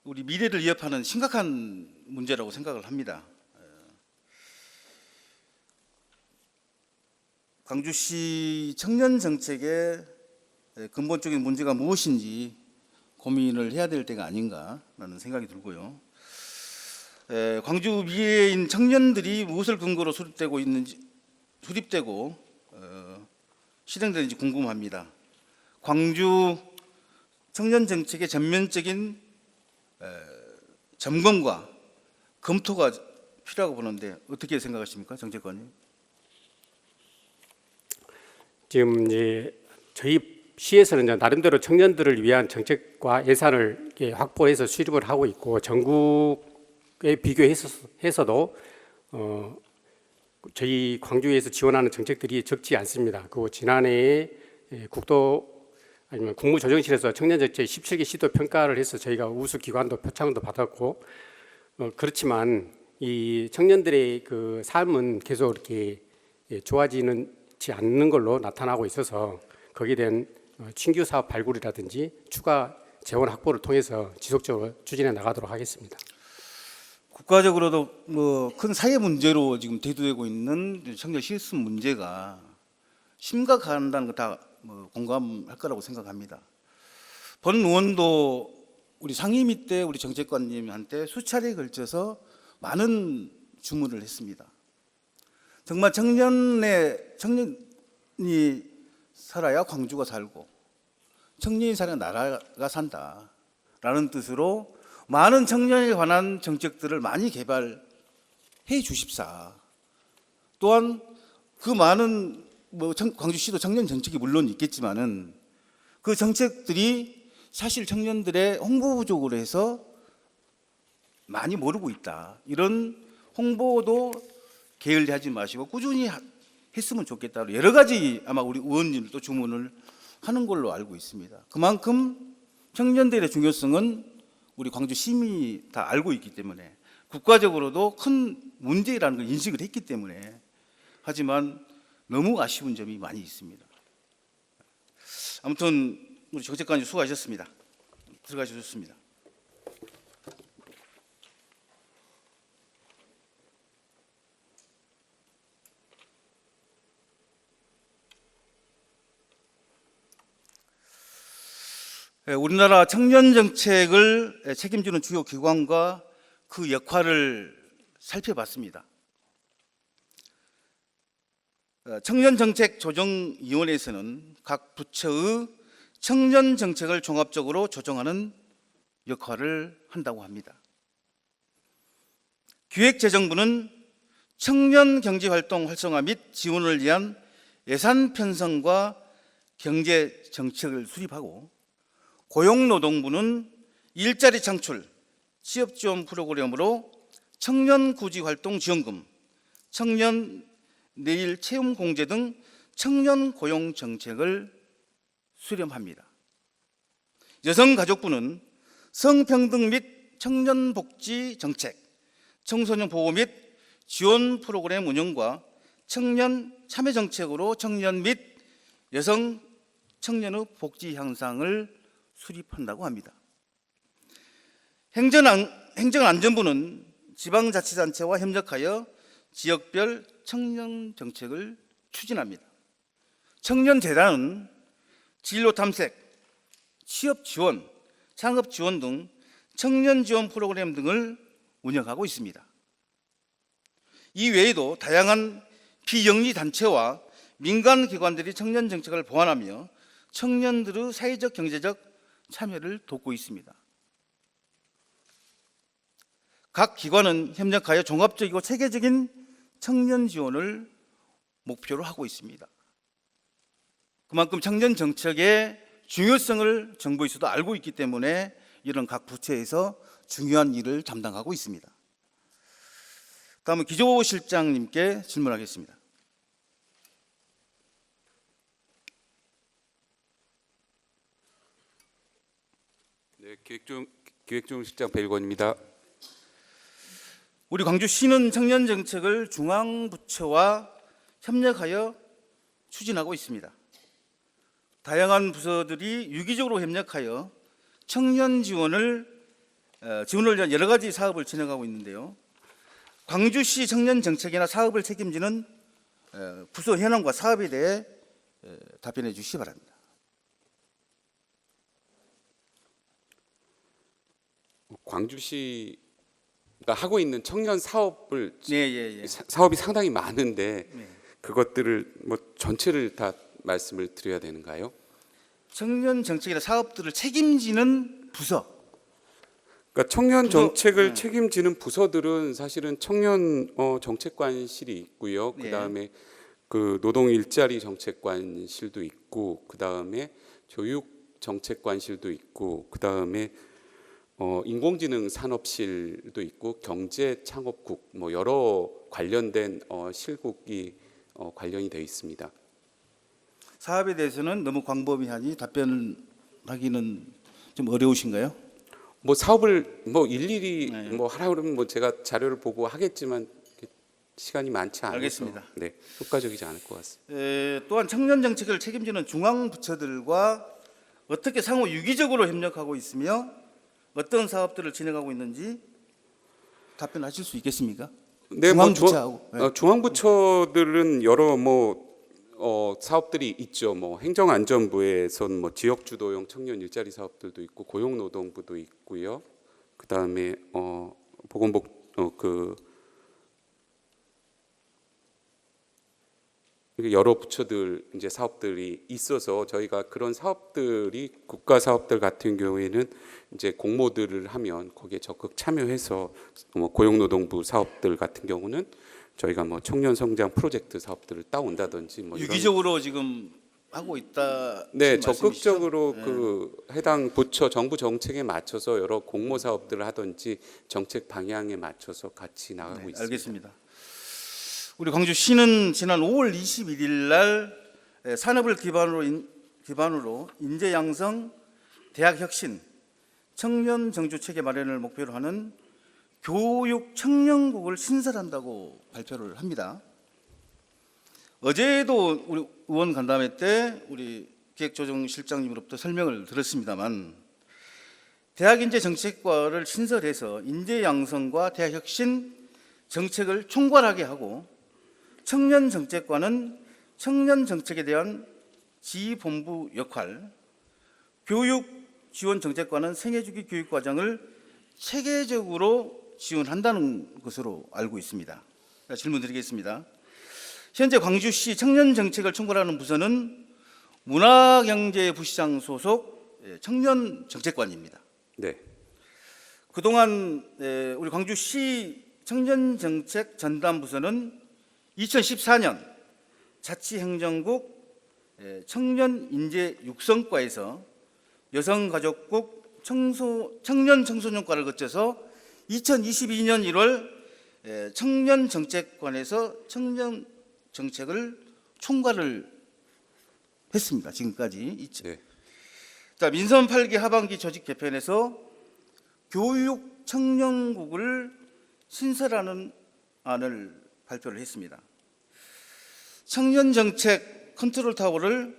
우리 미래를 위협하는 심각한 문제라고 생각을 합니다. 광주시 청년 정책의 근본적인 문제가 무엇인지 고민을 해야 될 때가 아닌가라는 생각이 들고요. 광주 미래인 청년들이 무엇을 근거로 수립되고 실행되는지 궁금합니다. 광주 청년 정책의 전면적인 점검과 검토가 필요하고 보는데 어떻게 생각하십니까, 정책관님? 지금 이제 저희 시에서는 이제 나름대로 청년들을 위한 정책과 예산을 확보해서 수립을 하고 있고 전국에 비교해서도 저희 광주에서 지원하는 정책들이 적지 않습니다. 그 지난해에 국도 아니면 국무조정실에서 청년정책 17개 시도 평가를 해서 저희가 우수 기관도 표창도 받았고 그렇지만 이 청년들의 그 삶은 계속 이렇게 좋아지지 않는 걸로 나타나고 있어서 거기에 대한 신규 사업 발굴이라든지 추가 재원 확보를 통해서 지속적으로 추진해 나가도록 하겠습니다. 국가적으로도 큰 사회 문제로 지금 대두되고 있는 청년 실습 문제가 심각하다는 거 다 공감할 거라고 생각합니다. 본 의원도 우리 상임위 때 우리 정책관님한테 수차례에 걸쳐서 많은 주문을 했습니다. 정말 청년이 살아야 광주가 살고 청년이 살아야 나라가 산다라는 뜻으로 많은 청년에 관한 정책들을 많이 개발해 주십사. 또한 그 많은 광주시도 청년 정책이 물론 있겠지만은 그 정책들이 사실 청년들의 홍보 부족으로 해서 많이 모르고 있다. 이런 홍보도 게을리하지 마시고 꾸준히 했으면 좋겠다. 여러 가지 아마 우리 의원님도 주문을 하는 걸로 알고 있습니다. 그만큼 청년들의 중요성은 우리 광주 시민이 다 알고 있기 때문에 국가적으로도 큰 문제라는 걸 인식을 했기 때문에 하지만 너무 아쉬운 점이 많이 있습니다. 아무튼 우리 정책관님 수고하셨습니다. 들어가셨습니다. 우리나라 청년 정책을 책임지는 주요 기관과 그 역할을 살펴봤습니다. 청년정책조정위원회에서는 각 부처의 청년 정책을 종합적으로 조정하는 역할을 한다고 합니다. 기획재정부는 청년 경제활동 활성화 및 지원을 위한 예산 편성과 경제 정책을 수립하고 고용노동부는 일자리 창출, 취업 지원 프로그램으로 청년 구직 활동 지원금, 청년 내일 채용 공제 등 청년 고용 정책을 수렴합니다. 여성가족부는 성평등 및 청년 복지 정책, 청소년 보호 및 지원 프로그램 운영과 청년 참여 정책으로 청년 및 여성 청년의 복지 향상을 수립한다고 합니다. 행정안전부는 지방자치단체와 협력하여 지역별 청년 정책을 추진합니다. 청년재단은 진로 탐색, 취업 지원, 창업 지원 등 청년 지원 프로그램 등을 운영하고 있습니다. 이 외에도 다양한 비영리 단체와 민간 기관들이 청년 정책을 보완하며 청년들의 사회적 경제적 참여를 돕고 있습니다. 각 기관은 협력하여 종합적이고 체계적인 청년 지원을 목표로 하고 있습니다. 그만큼 청년 정책의 중요성을 정부에서도 알고 있기 때문에 이런 각 부처에서 중요한 일을 담당하고 있습니다. 다음은 기조실장님께 질문하겠습니다. 네, 기획조정실장 배일권입니다. 우리 광주시는 청년 정책을 중앙부처와 협력하여 추진하고 있습니다. 다양한 부서들이 유기적으로 협력하여 청년 지원을 위한 여러 가지 사업을 진행하고 있는데요. 광주시 청년 정책이나 사업을 책임지는 부서 현황과 사업에 대해 답변해 주시기 바랍니다. 광주시가 하고 있는 청년 사업을 예. 사업이 상당히 많은데 네. 그것들을 뭐 전체를 다 말씀을 드려야 되는가요? 청년 정책이나 사업들을 책임지는 부서. 그러니까 청년 부서, 정책을 네. 책임지는 부서들은 사실은 청년 정책관실이 있고요. 네. 그다음에 그 노동 일자리 정책관실도 있고, 그다음에 교육 정책관실도 있고, 그다음에 인공지능 산업실도 있고, 경제창업국, 뭐 여러 관련된 실국이 관련이 되어 있습니다. 사업에 대해서는 너무 광범위하니 답변을 하기는 좀 어려우신가요? 뭐 사업을 뭐 일일이 네. 뭐 하라 그러면 뭐 제가 자료를 보고 하겠지만 시간이 많지 않아서 알겠습니다. 네, 효과적이지 않을 것 같습니다. 또한 청년 정책을 책임지는 중앙 부처들과 어떻게 상호 유기적으로 협력하고 있으며 어떤 사업들을 진행하고 있는지 답변하실 수 있겠습니까? 네, 뭐 중앙부처하고. 네. 중앙부처들은 여러 사업들이 있죠. 뭐 행정안전부에선 뭐 지역주도형 청년 일자리 사업들도 있고, 고용노동부도 있고요. 그 다음에 여러 부처들 이제 사업들이 있어서 저희가 그런 사업들이 국가 사업들 같은 경우에는 이제 공모들을 하면 거기에 적극 참여해서 뭐 고용노동부 사업들 같은 경우는 저희가 뭐 청년 성장 프로젝트 사업들을 따온다든지 뭐 유기적으로 지금 하고 있다. 네, 말씀이시죠? 적극적으로 네. 그 해당 부처 정부 정책에 맞춰서 여러 공모 사업들을 하든지 정책 방향에 맞춰서 같이 나가고 네, 있습니다. 알겠습니다. 우리 광주시는 지난 5월 21일 날 산업을 기반으로 인재 양성, 대학 혁신, 청년 정주 체계 마련을 목표로 하는 교육 청년국을 신설한다고 발표를 합니다. 어제도 우리 의원 간담회 때 우리 기획조정실장님으로부터 설명을 들었습니다만, 대학 인재 정책과를 신설해서 인재 양성과 대학 혁신 정책을 총괄하게 하고, 청년 정책과는 청년 정책에 대한 지휘본부 역할, 교육 지원 정책과는 생애주기 교육 과정을 체계적으로 지원한다는 것으로 알고 있습니다. 질문드리겠습니다. 현재 광주시 청년 정책을 총괄하는 부서는 문화경제부시장 소속 청년 정책관입니다. 네. 그동안 우리 광주시 청년 정책 전담 부서는 2014년 자치행정국 청년 인재 육성과에서 여성가족국 청년 청소년과를 거쳐서 2022년 1월 청년 정책관에서 청년 정책을 총괄을 했습니다. 지금까지. 네. 자, 민선 8기 하반기 조직 개편에서 교육 청년국을 신설하는 안을 발표를 했습니다. 청년 정책 컨트롤 타워를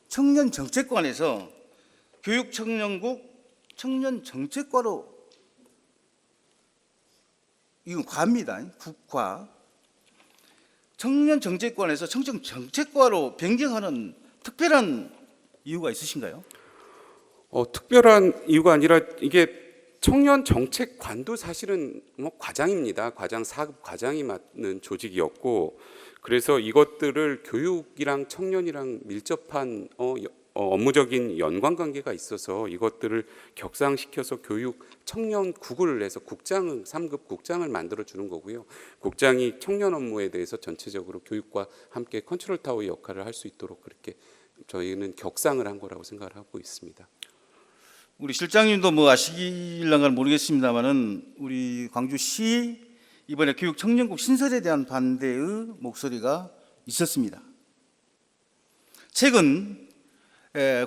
청년 정책관에서 교육 청년국 청년 정책과로, 이건 과입니다. 국과. 청년 정책관에서 청년 정책과로 변경하는 특별한 이유가 있으신가요? 특별한 이유가 아니라 이게 청년 정책관도 사실은 뭐 과장입니다. 과장 4급 과장이 맡는 조직이었고, 그래서 이것들을 교육이랑 청년이랑 밀접한 업무적인 연관관계가 있어서 이것들을 격상시켜서 교육 청년국을 해서 국장을 3급 국장을 만들어 주는 거고요. 국장이 청년 업무에 대해서 전체적으로 교육과 함께 컨트롤 타워 역할을 할 수 있도록 그렇게 저희는 격상을 한 거라고 생각을 하고 있습니다. 우리 실장님도 뭐 아시길랑은 모르겠습니다만은 우리 광주시 이번에 교육 청년국 신설에 대한 반대의 목소리가 있었습니다. 최근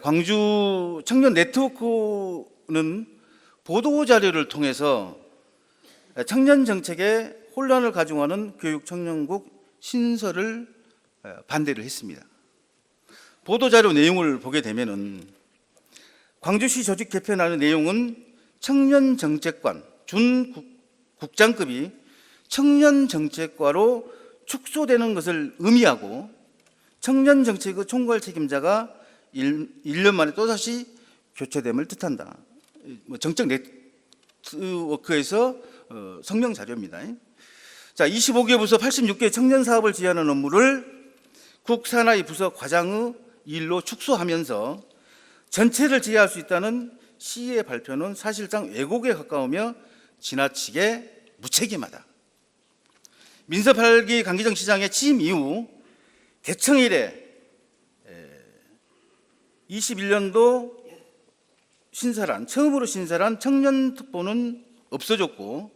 광주 청년 네트워크는 보도 자료를 통해서 청년 정책에 혼란을 가중하는 교육 청년국 신설을 반대를 했습니다. 보도 자료 내용을 보게 되면은 광주시 조직 개편하는 내용은 청년 정책관 준국장급이 청년 정책과로 축소되는 것을 의미하고 청년 정책의 총괄 책임자가 1년 만에 또다시 교체됨을 뜻한다. 정책 네트워크에서 성명 자료입니다. 자, 25개 부서 86개 청년 사업을 지휘하는 업무를 국산하의 부서 과장의 일로 축소하면서 전체를 지휘할 수 있다는 시의 발표는 사실상 왜곡에 가까우며 지나치게 무책임하다. 민서 8기 강기정 시장의 취임 이후 개청 이래 21년도 처음으로 신설한 청년특보는 없어졌고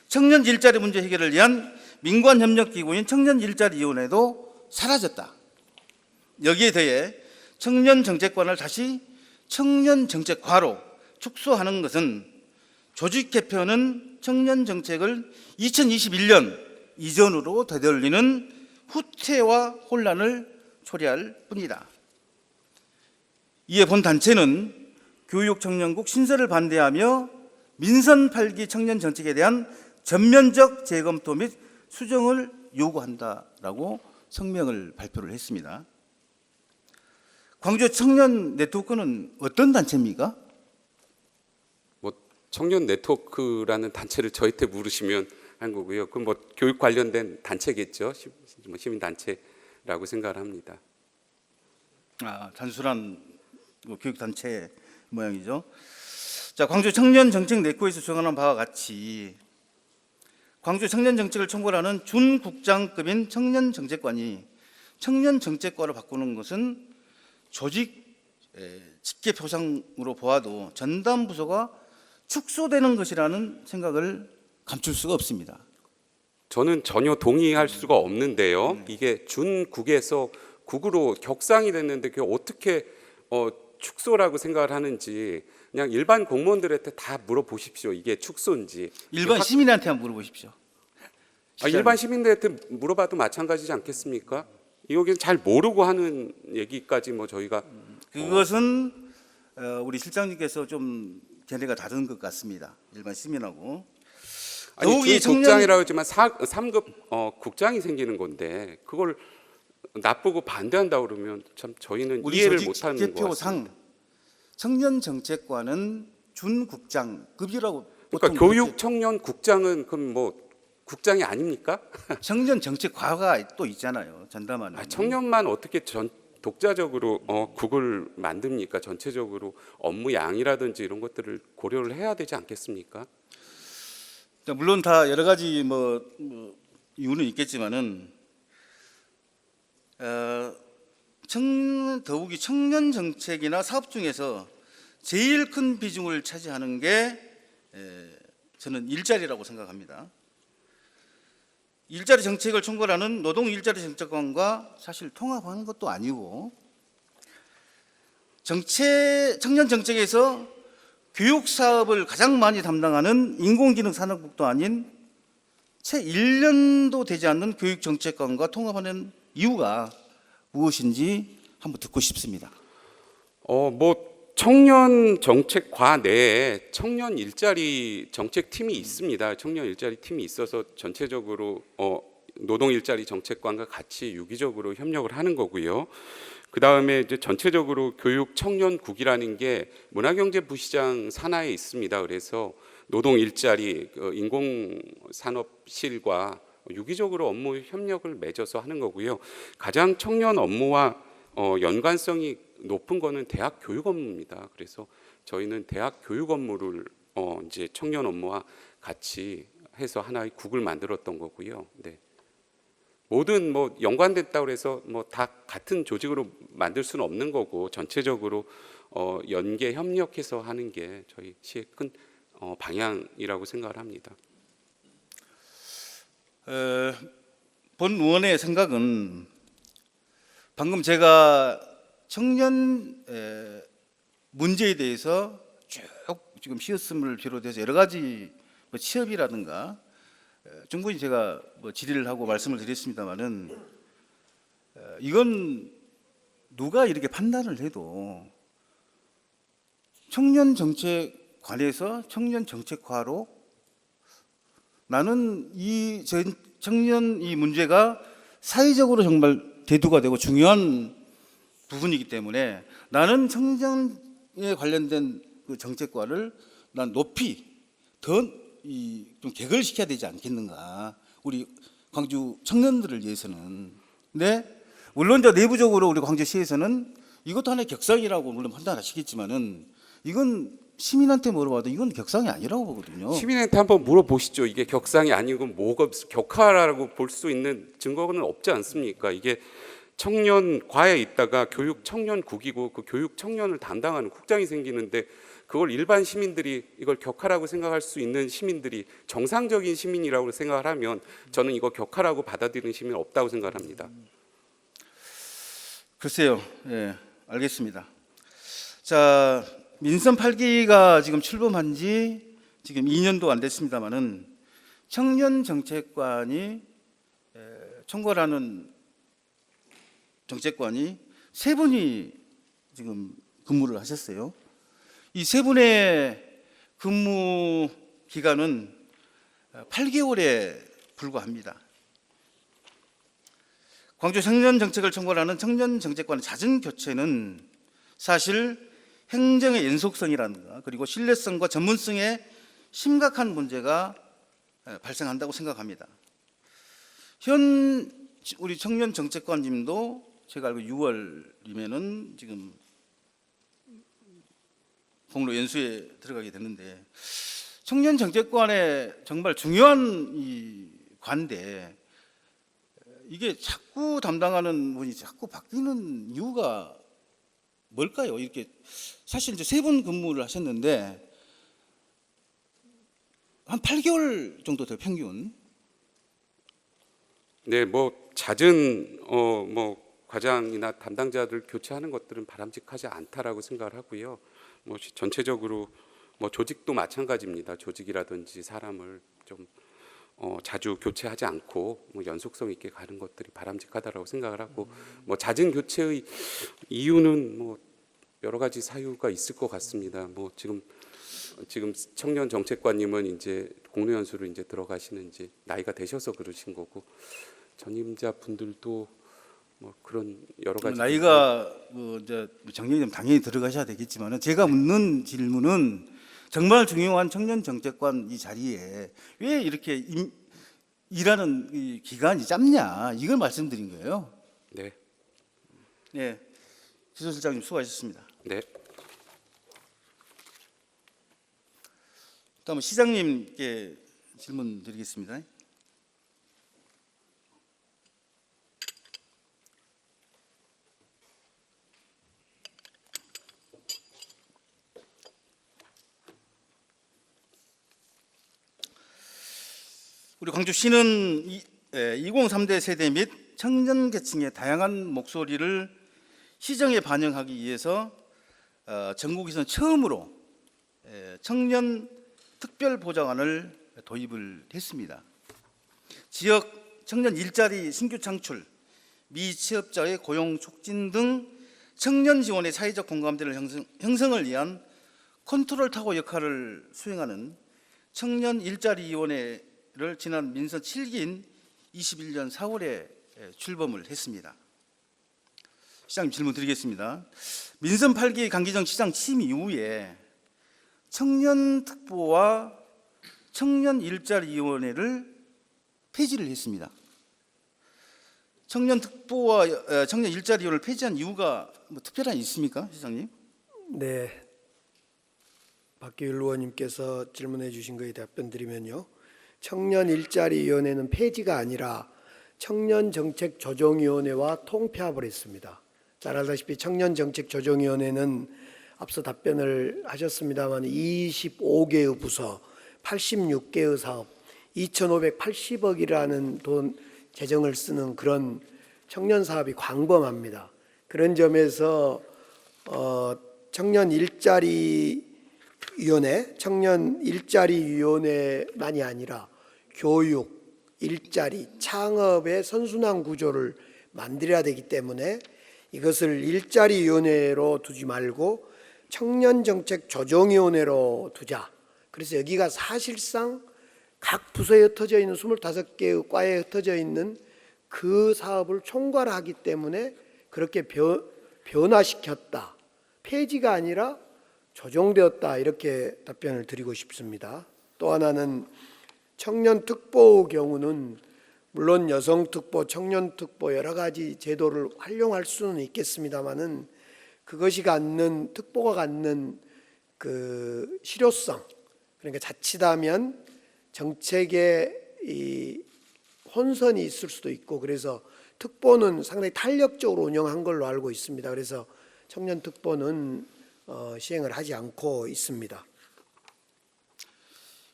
청년 일자리 문제 해결을 위한 민관협력기구인 청년일자리위원회도 사라졌다. 여기에 더해 청년정책관을 다시 청년정책과로 축소하는 것은 조직 개편은 청년정책을 2021년 이전으로 되돌리는 후퇴와 혼란을 초래할 뿐이다. 이에 본 단체는 교육청년국 신설을 반대하며 민선 8기 청년 정책에 대한 전면적 재검토 및 수정을 요구한다라고 성명을 발표를 했습니다. 광주 청년 네트워크는 어떤 단체입니까? 뭐 청년 네트워크라는 단체를 저희한테 물으시면 한 거고요. 그건 뭐 교육 관련된 단체겠죠. 시민 단체라고 생각을 합니다. 단순한 교육 단체 모양이죠. 자, 광주 청년 정책 네트워크에서 주장하는 바와 같이 광주 청년 정책을 총괄하는 준국장급인 청년 정책관이 청년 정책과로 바꾸는 것은 조직 직계 표상으로 보아도 전담 부서가 축소되는 것이라는 생각을 감출 수가 없습니다. 저는 전혀 동의할 수가 없는데요. 이게 준국에서 국으로 격상이 됐는데 그게 어떻게 축소라고 생각을 하는지 그냥 일반 공무원들한테 다 물어보십시오. 이게 축소인지. 일반 시민한테 한번 물어보십시오. 일반 시민들한테 물어봐도 마찬가지지 않겠습니까? 이거 잘 모르고 하는 얘기까지 뭐 저희가 그것은 우리 실장님께서 좀 견해가 다른 것 같습니다. 일반 시민하고. 아니 국장이라고 하지만 3급 국장이 생기는 건데 그걸 나쁘고 반대한다 그러면 참 저희는 이해를 못하는 것 같습니다. 청년 정책관은 준국장급이라고. 그러니까 교육 청년 국장은 그럼 뭐 국장이 아닙니까? 청년 정책과가 또 있잖아요. 전담하는. 청년만 어떻게 독자적으로 국을 만듭니까? 전체적으로 업무 양이라든지 이런 것들을 고려를 해야 되지 않겠습니까? 물론 다 여러 가지 이유는 있겠지만은 더욱이 청년 정책이나 사업 중에서 제일 큰 비중을 차지하는 게 저는 일자리라고 생각합니다. 일자리 정책을 총괄하는 노동 일자리 정책관과 사실 통합하는 것도 아니고 청년 정책에서 교육 사업을 가장 많이 담당하는 인공지능 산업국도 아닌 채 1년도 되지 않는 교육 정책관과 통합하는 이유가 무엇인지 한번 듣고 싶습니다. 청년 정책과 내에 청년 일자리 정책팀이 있습니다. 청년 일자리 팀이 있어서 전체적으로 노동 일자리 정책관과 같이 유기적으로 협력을 하는 거고요. 그 다음에 이제 전체적으로 교육 청년국이라는 게 문화경제부시장 산하에 있습니다. 그래서 노동 일자리 인공산업실과 유기적으로 업무 협력을 맺어서 하는 거고요. 가장 청년 업무와 연관성이 높은 거는 대학 교육 업무입니다. 그래서 저희는 대학 교육 업무를 이제 청년 업무와 같이 해서 하나의 국을 만들었던 거고요. 네. 모든 뭐 연관됐다고 해서 뭐 다 같은 조직으로 만들 수는 없는 거고 전체적으로 연계 협력해서 하는 게 저희 시의 큰 방향이라고 생각을 합니다. 본 의원의 생각은 방금 제가 청년 문제에 대해서 쭉 지금 시었음을 비롯해서 여러 가지 뭐 취업이라든가 충분히 제가 뭐 질의를 하고 말씀을 드렸습니다만은 이건 누가 이렇게 판단을 해도 청년 정책관에서 청년 정책화로 나는 이 청년 이 문제가 사회적으로 정말 대두가 되고 중요한 부분이기 때문에 나는 청년에 관련된 그 정책과를 난 높이 더 좀 개걸시켜야 되지 않겠는가, 우리 광주 청년들을 위해서는. 근데 물론 저 내부적으로 우리 광주시에서는 이것도 하나의 격상이라고 물론 판단하시겠지만은 이건 시민한테 물어봐도 이건 격상이 아니라고 보거든요. 시민한테 한번 물어보시죠. 이게 격상이 아니고 뭐가 격하라고 볼 수 있는 증거는 없지 않습니까? 이게 청년과에 있다가 교육 청년국이고 그 교육 청년을 담당하는 국장이 생기는데 그걸 일반 시민들이 이걸 격하라고 생각할 수 있는 시민들이 정상적인 시민이라고 생각을 하면 저는 이거 격하라고 받아들이는 시민은 없다고 생각합니다. 글쎄요. 예, 알겠습니다. 자, 민선 8기가 지금 출범한 지 지금 2년도 안 됐습니다만은 청년 정책관이 총괄하는 정책관이 3분이 지금 근무를 하셨어요. 이 3분의 근무 기간은 8개월에 불과합니다. 광주 청년 정책을 총괄하는 청년 정책관의 잦은 교체는 사실 행정의 연속성이라든가 그리고 신뢰성과 전문성에 심각한 문제가 발생한다고 생각합니다. 현 우리 청년 정책관님도 제가 알고 6월이면은 지금 공로 연수에 들어가게 됐는데 청년 정책관의 정말 중요한 이 관대 이게 자꾸 담당하는 분이 자꾸 바뀌는 이유가 뭘까요? 이렇게 사실 이제 3분 근무를 하셨는데 한 8개월 정도 돼요, 평균. 네, 뭐 잦은 뭐 과장이나 담당자들 교체하는 것들은 바람직하지 않다라고 생각을 하고요. 뭐 전체적으로 뭐 조직도 마찬가지입니다. 조직이라든지 사람을 좀 자주 교체하지 않고 뭐 연속성 있게 가는 것들이 바람직하다라고 생각을 하고 뭐 잦은 교체의 이유는 뭐 여러 가지 사유가 있을 것 같습니다. 뭐 지금 청년 정책관님은 이제 공로 연수로 이제 들어가시는 이제 나이가 되셔서 그러신 거고 전임자 분들도 뭐 그런 여러 가지 나이가 뭐 이제 정년이면 당연히 들어가셔야 되겠지만은 제가 묻는 질문은 정말 중요한 청년 정책관 이 자리에 왜 이렇게 일하는 이 기간이 짧냐 이걸 말씀드린 거예요. 네. 네, 지소실장님 수고하셨습니다. 네. 다음은 시장님께 질문 드리겠습니다. 우리 광주시는 2030대 세대 및 청년 계층의 다양한 목소리를 시정에 반영하기 위해서 전국에서는 처음으로 청년 특별보장안을 도입을 했습니다. 지역 청년 일자리 신규 창출, 미취업자의 고용 촉진 등 청년 지원의 사회적 공감대를 형성을 위한 컨트롤 타워 역할을 수행하는 청년 일자리위원회를 지난 민선 7기인 21년 4월에 출범을 했습니다. 시장님 질문 드리겠습니다. 민선 8기 강기정 시장 취임 이후에 청년특보와 청년일자리위원회를 폐지를 했습니다. 청년 특보와 청년 일자리 이혼을 폐지한 이유가 뭐 특별한 있습니까, 시장님? 네, 박기율 의원님께서 질문해 주신 거에 답변드리면요. 청년 일자리 위원회는 폐지가 아니라 청년 정책 조정위원회와 통폐합을 했습니다. 잘 알다시피 청년 정책 조정위원회는 앞서 답변을 하셨습니다만 25개의 부서, 86개의 사업, 2,580억이라는 돈 재정을 쓰는 그런 청년 사업이 광범합니다. 그런 점에서 청년 일자리 위원회만이 아니라 교육, 일자리, 창업의 선순환 구조를 만들어야 되기 때문에 이것을 일자리위원회로 두지 말고 청년정책조정위원회로 두자. 그래서 여기가 사실상 각 부서에 흩어져 있는 25개의 과에 흩어져 있는 그 사업을 총괄하기 때문에 그렇게 변화시켰다. 폐지가 아니라 조정되었다. 이렇게 답변을 드리고 싶습니다. 또 하나는 청년특보의 경우는 물론 여성특보, 청년특보 여러 가지 제도를 활용할 수는 있겠습니다마는 그것이 갖는 특보가 갖는 그 실효성, 그러니까 자칫하면 정책에 이 혼선이 있을 수도 있고 그래서 특보는 상당히 탄력적으로 운영한 걸로 알고 있습니다. 그래서 청년특보는 시행을 하지 않고 있습니다.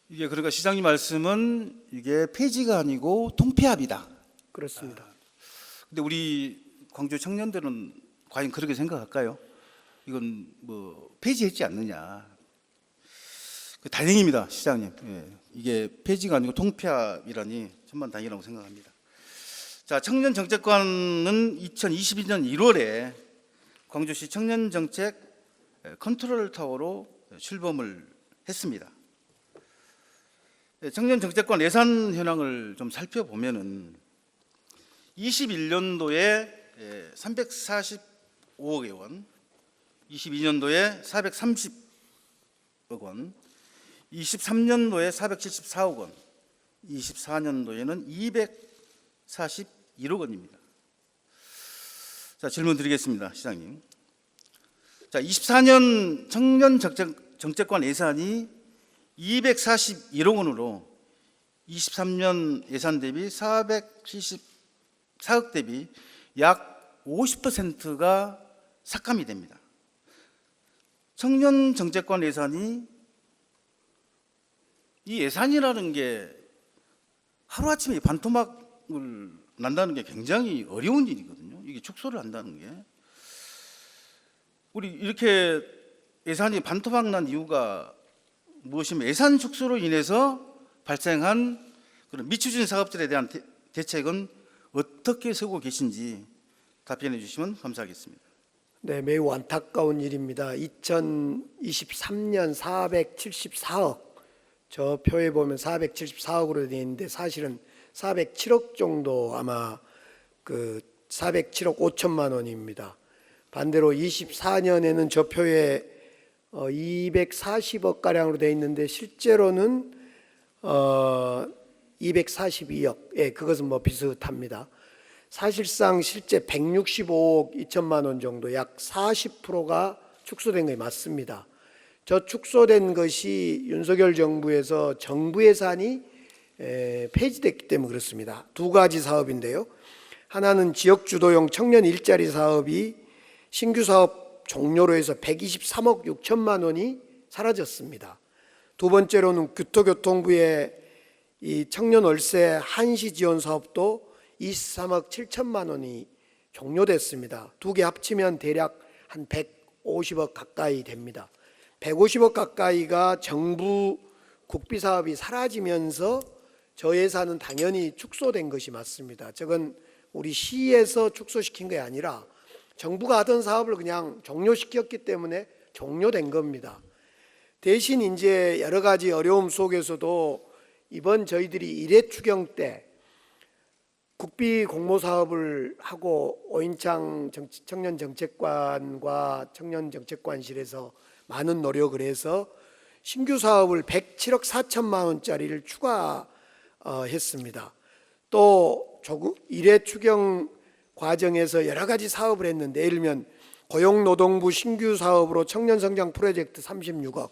이게 그러니까 시장님 말씀은 이게 폐지가 아니고 통폐합이다. 그렇습니다. 근데 우리 광주 청년들은 과연 그렇게 생각할까요? 이건 뭐 폐지했지 않느냐. 다행입니다, 시장님. 예. 이게 폐지가 아니고 통폐합이라니 천만다행이라고 생각합니다. 자, 청년정책관은 2022년 1월에 광주시 청년정책 컨트롤타워로 출범을 했습니다. 청년정책관 예산 현황을 좀 살펴보면은 21년도에 345억여 원, 22년도에 430억 원, 23년도에 474억 원, 24년도에는 241억 원입니다. 자, 질문 드리겠습니다, 시장님. 자, 24년 청년 정책관 예산이 241억 원으로 23년 예산 대비 474억 대비 약 50%가 삭감이 됩니다. 청년 정책관 예산이 이 예산이라는 게 하루아침에 반토막을 난다는 게 굉장히 어려운 일이거든요. 이게 축소를 한다는 게. 우리 이렇게 예산이 반토막 난 이유가 무엇이면 예산 축소로 인해서 발생한 그런 미추진 사업들에 대한 대책은 어떻게 세우고 계신지 답변해 주시면 감사하겠습니다. 네, 매우 안타까운 일입니다. 2023년 474억, 저 표에 보면 474억으로 되어 있는데 사실은 407억 정도 아마 그 407억 5천만 원입니다. 반대로 24년에는 저 표에 240억 가량으로 되어 있는데 실제로는 242억, 예, 그것은 뭐 비슷합니다. 사실상 실제 165억 2천만 원 정도, 약 40%가 축소된 것이 맞습니다. 저 축소된 것이 윤석열 정부에서 정부 예산이 폐지됐기 때문에 그렇습니다. 두 가지 사업인데요. 하나는 지역주도형 청년 일자리 사업이 신규 사업 종료로 해서 123억 6천만 원이 사라졌습니다. 두 번째로는 교토교통부의 이 청년 월세 한시 지원 사업도 23억 7천만 원이 종료됐습니다. 두 개 합치면 대략 한 150억 가까이 됩니다. 150억 가까이가 정부 국비 사업이 사라지면서 저 예산은 당연히 축소된 것이 맞습니다. 저건 우리 시에서 축소시킨 게 아니라 정부가 하던 사업을 그냥 종료시켰기 때문에 종료된 겁니다. 대신 이제 여러 가지 어려움 속에서도 이번 저희들이 1회 추경 때 국비 공모 사업을 하고 오인창 청년정책관과 청년정책관실에서 많은 노력을 해서 신규 사업을 107억 4천만 원짜리를 추가했습니다. 또 1회 추경 과정에서 여러 가지 사업을 했는데, 예를 들면 고용노동부 신규 사업으로 청년성장 프로젝트 36억,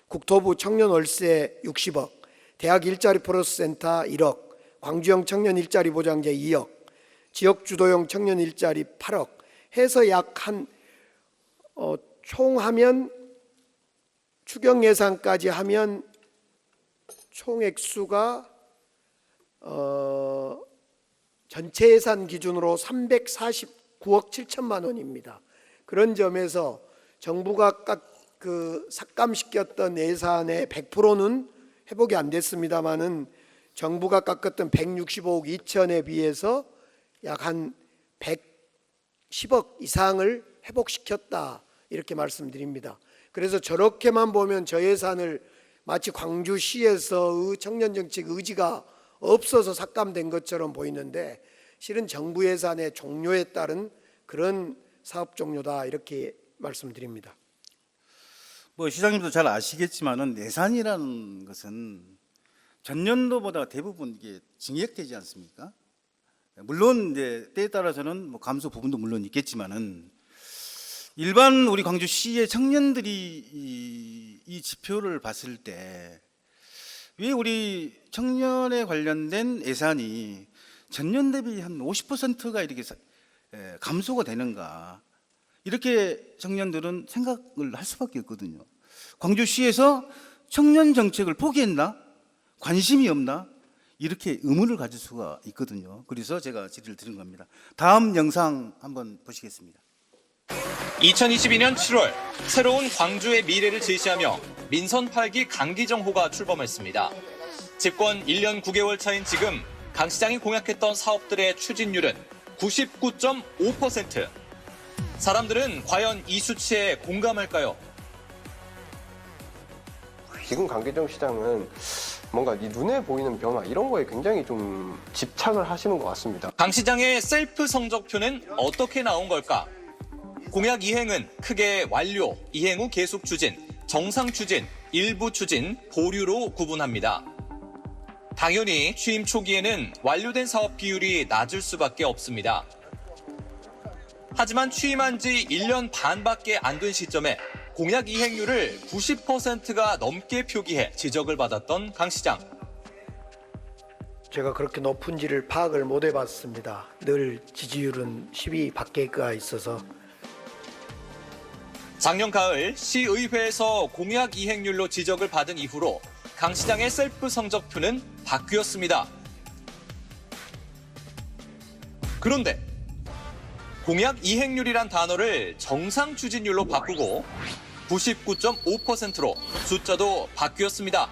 국토부 청년월세 60억, 대학 일자리 플러스센터 1억, 광주형 청년 일자리 보장제 2억, 지역주도형 청년 일자리 8억 해서 약 한 총 하면 추경 예산까지 하면 총 액수가 전체 예산 기준으로 349억 7천만 원입니다. 그런 점에서 정부가 삭감시켰던 예산의 100%는 회복이 안 됐습니다마는 정부가 깎았던 165억 2천에 비해서 약 한 110억 이상을 회복시켰다, 이렇게 말씀드립니다. 그래서 저렇게만 보면 저 예산을 마치 광주시에서의 청년정책 의지가 없어서 삭감된 것처럼 보이는데, 실은 정부 예산의 종료에 따른 그런 사업 종료다, 이렇게 말씀드립니다. 뭐 시장님도 잘 아시겠지만은 예산이라는 것은 전년도보다 대부분 이게 증액되지 않습니까? 물론 이제 때에 따라서는 뭐 감소 부분도 물론 있겠지만은, 일반 우리 광주시의 청년들이 이 지표를 봤을 때 왜 우리 청년에 관련된 예산이 전년 대비 한 50%가 이렇게 감소가 되는가, 이렇게 청년들은 생각을 할 수밖에 없거든요. 광주시에서 청년 정책을 포기했나? 관심이 없나? 이렇게 의문을 가질 수가 있거든요. 그래서 제가 질의를 드린 겁니다. 다음 영상 한번 보시겠습니다. 2022년 7월 새로운 광주의 미래를 제시하며 민선 8기 강기정호가 출범했습니다. 집권 1년 9개월 차인 지금 강 시장이 공약했던 사업들의 추진률은 99.5%. 사람들은 과연 이 수치에 공감할까요? 지금 강기정 시장은 뭔가 이 눈에 보이는 변화 이런 거에 굉장히 좀 집착을 하시는 것 같습니다. 강 시장의 셀프 성적표는 어떻게 나온 걸까? 공약 이행은 크게 완료, 이행 후 계속 추진, 정상 추진, 일부 추진, 보류로 구분합니다. 당연히 취임 초기에는 완료된 사업 비율이 낮을 수밖에 없습니다. 하지만 취임한 지 1년 반밖에 안 된 시점에 공약 이행률을 90%가 넘게 표기해 지적을 받았던 강 시장. 제가 그렇게 높은지를 파악을 못 해봤습니다. 늘 지지율은 10위 밖에가 있어서. 작년 가을 시의회에서 공약 이행률로 지적을 받은 이후로 강 시장의 셀프 성적표는 바뀌었습니다. 그런데 공약 이행률이란 단어를 정상 추진율로 바꾸고 99.5%로 숫자도 바뀌었습니다.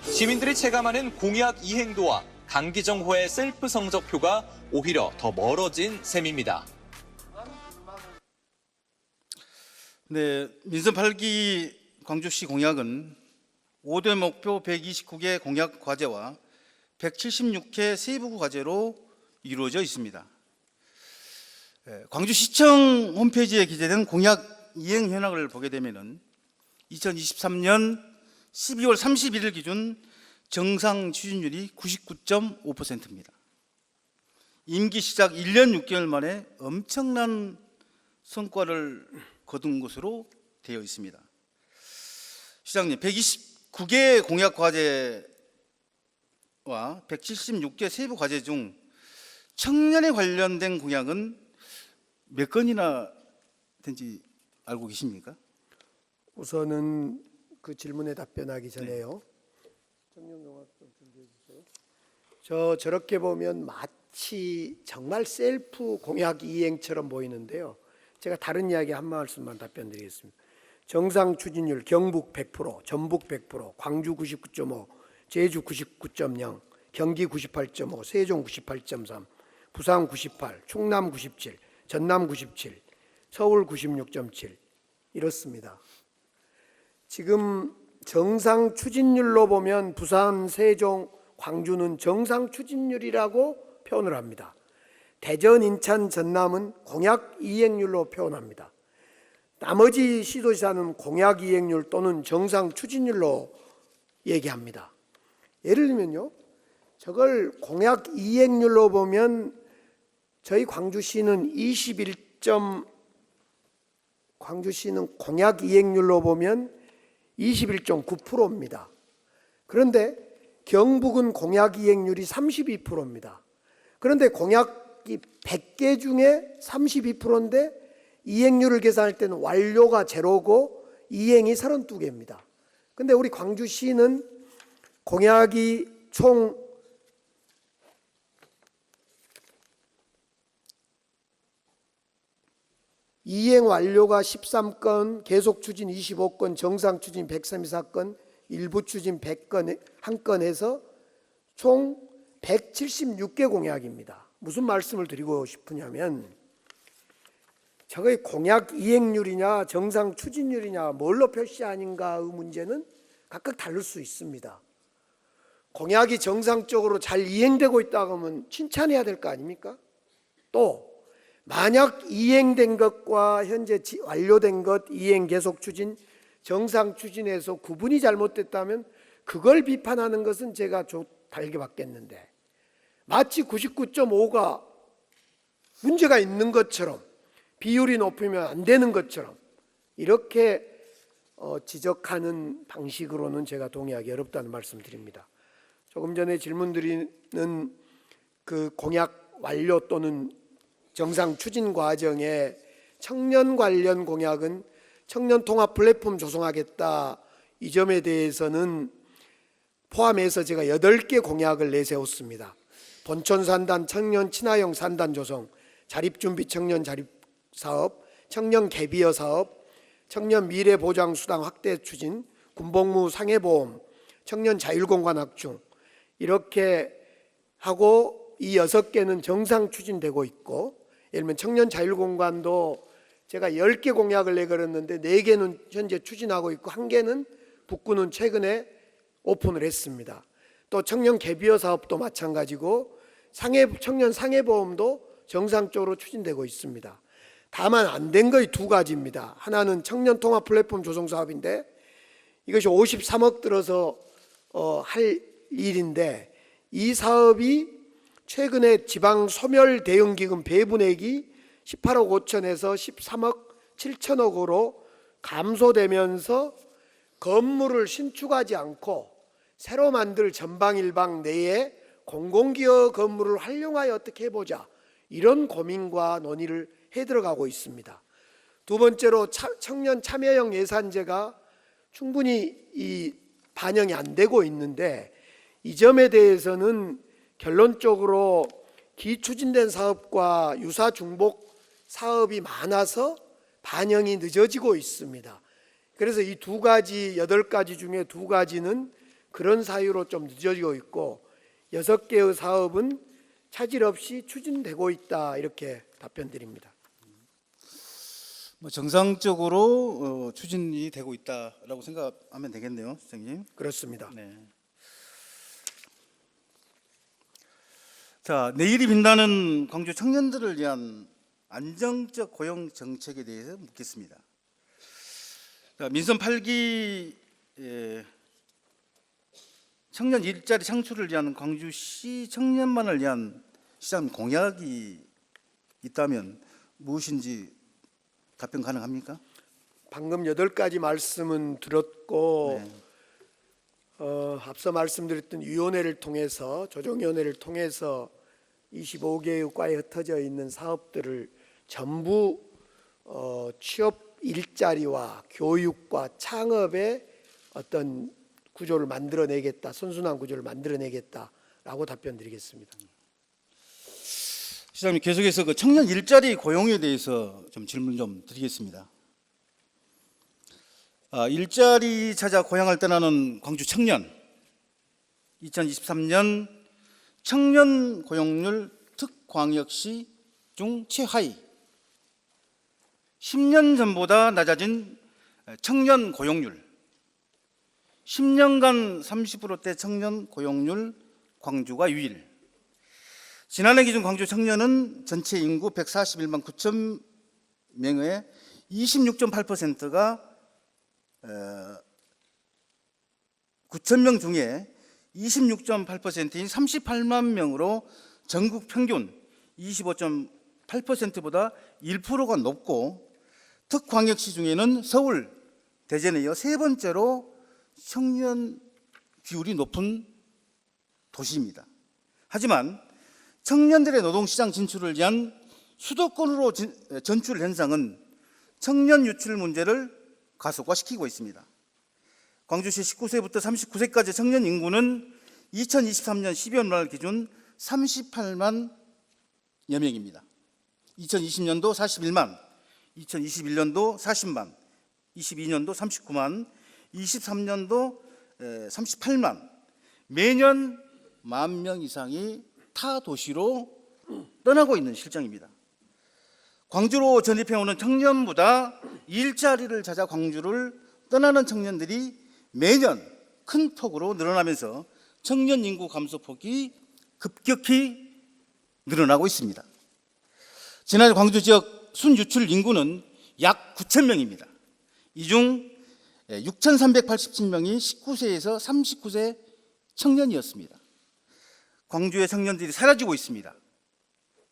시민들이 체감하는 공약 이행도와 강기정호의 셀프 성적표가 오히려 더 멀어진 셈입니다. 네, 민선 8기 광주시 공약은 5대 목표 129개 공약 과제와 176회 세부 과제로 이루어져 있습니다. 광주시청 홈페이지에 기재된 공약 이행 현황을 보게 되면은 2023년 12월 31일 기준 정상 추진율이 99.5%입니다. 임기 시작 1년 6개월 만에 엄청난 성과를 거둔 것으로 되어 있습니다. 시장님, 129개 공약 과제와 176개 세부 과제 중 청년에 관련된 공약은 몇 건이나 된지 알고 계십니까? 우선은 그 질문에 답변하기 전에요. 청년 공약 좀 준비해 주세요. 저렇게 보면 마치 정말 셀프 공약 이행처럼 보이는데요. 제가 다른 이야기 한 말씀만 답변드리겠습니다. 정상 추진율 경북 100%, 전북 100%, 광주 99.5, 제주 99.0, 경기 98.5, 세종 98.3, 부산 98, 충남 97, 전남 97, 서울 96.7 이렇습니다. 지금 정상 추진율로 보면 부산, 세종, 광주는 정상 추진율이라고 표현을 합니다. 대전, 인천, 전남은 공약 이행률로 표현합니다. 나머지 시도지사는 공약 이행률 또는 정상 추진율로 얘기합니다. 예를 들면요, 저걸 공약 이행률로 보면 저희 광주시는 광주시는 공약 이행률로 보면 21.9%입니다. 그런데 경북은 공약 이행률이 32%입니다. 그런데 공약이 100개 중에 32%인데 이행률을 계산할 때는 완료가 제로고 이행이 32개입니다. 근데 우리 광주시는 공약이 총 이행 완료가 13건, 계속 추진 25건, 정상 추진 134건, 일부 추진 100건, 한 건 해서 총 176개 공약입니다. 무슨 말씀을 드리고 싶으냐면 저거의 공약 이행률이냐 정상 추진율이냐 뭘로 표시하는가의 문제는 각각 다를 수 있습니다. 공약이 정상적으로 잘 이행되고 있다고 하면 칭찬해야 될 거 아닙니까? 또 만약 이행된 것과 현재 완료된 것, 이행 계속 추진, 정상 추진에서 구분이 잘못됐다면 그걸 비판하는 것은 제가 달게 받겠는데 마치 99.5가 문제가 있는 것처럼 비율이 높으면 안 되는 것처럼 이렇게 지적하는 방식으로는 제가 동의하기 어렵다는 말씀드립니다. 조금 전에 질문드리는 그 공약 완료 또는 정상 추진 과정에 청년 관련 공약은 청년 통합 플랫폼 조성하겠다. 이 점에 대해서는 포함해서 제가 8개 공약을 내세웠습니다. 본촌 산단 청년 친화형 산단 조성, 자립준비 청년 자립사업, 청년 갭이어 사업, 청년 미래보장수당 확대 추진, 군복무 상해보험, 청년 자율공간 확충 이렇게 하고 이 6개는 정상 추진되고 있고 예를 들면 청년 자율공간도 제가 10개 공약을 내걸었는데 4개는 현재 추진하고 있고 1개는 북구는 최근에 오픈을 했습니다. 또 청년 갭이어 사업도 마찬가지고 청년 상해보험도 정상적으로 추진되고 있습니다. 다만 안 된 거의 2가지입니다. 하나는 청년 통합 플랫폼 조성 사업인데 이것이 53억 들어서 할 일인데 이 사업이 최근에 지방 소멸 대응기금 배분액이 18억 5천에서 13억 7천억으로 감소되면서 건물을 신축하지 않고 새로 만들 전방일방 내에 공공기업 건물을 활용하여 어떻게 해보자 이런 고민과 논의를 해 들어가고 있습니다. 두 번째로 청년 참여형 예산제가 충분히 반영이 안 되고 있는데 이 점에 대해서는 결론적으로 기추진된 사업과 유사 중복 사업이 많아서 반영이 늦어지고 있습니다. 그래서 이 2가지, 8가지 중에 2가지는 그런 사유로 좀 늦어지고 있고 6개의 사업은 차질 없이 추진되고 있다 이렇게 답변드립니다. 정상적으로 추진이 되고 있다라고 생각하면 되겠네요, 선생님. 그렇습니다. 네. 자, 내일이 빛나는 광주 청년들을 위한 안정적 고용 정책에 대해서 묻겠습니다. 자, 민선 8기 청년 일자리 창출을 위한 광주시 청년만을 위한 시장 공약이 있다면 무엇인지 답변 가능합니까? 방금 8가지 말씀은 들었고 네. 앞서 말씀드렸던 위원회를 통해서 조정위원회를 통해서 25개의 과에 흩어져 있는 사업들을 전부 취업 일자리와 교육과 창업의 어떤 구조를 만들어내겠다, 선순환 구조를 만들어내겠다라고 답변드리겠습니다. 시장님 계속해서 그 청년 일자리 고용에 대해서 좀 질문 좀 드리겠습니다. 일자리 찾아 고향을 떠나는 광주 청년 2023년 청년 고용률 특광역시 중 최하위 10년 전보다 낮아진 청년 고용률 10년간 30%대 청년 고용률 광주가 유일 지난해 기준 광주 청년은 전체 인구 141만 9천 명의 26.8%가 9천 명 중에 26.8%인 38만 명으로 전국 평균 25.8%보다 1%가 높고 특광역시 중에는 서울, 대전에 이어 세 번째로 청년 비율이 높은 도시입니다. 하지만 청년들의 노동시장 진출을 위한 수도권으로 전출 현상은 청년 유출 문제를 가속화시키고 있습니다. 광주시 19세부터 39세까지 청년 인구는 2023년 12월 말 기준 38만여 명입니다. 2020년도 41만, 2021년도 40만, 22년도 39만, 23년도 38만, 매년 10,000명 이상이 타 도시로 떠나고 있는 실정입니다. 광주로 전입해오는 청년보다 일자리를 찾아 광주를 떠나는 청년들이 매년 큰 폭으로 늘어나면서 청년 인구 감소폭이 급격히 늘어나고 있습니다. 지난해 광주 지역 순유출 인구는 약 9,000명입니다. 이 중 6,387명이 19세에서 39세 청년이었습니다. 광주의 청년들이 사라지고 있습니다.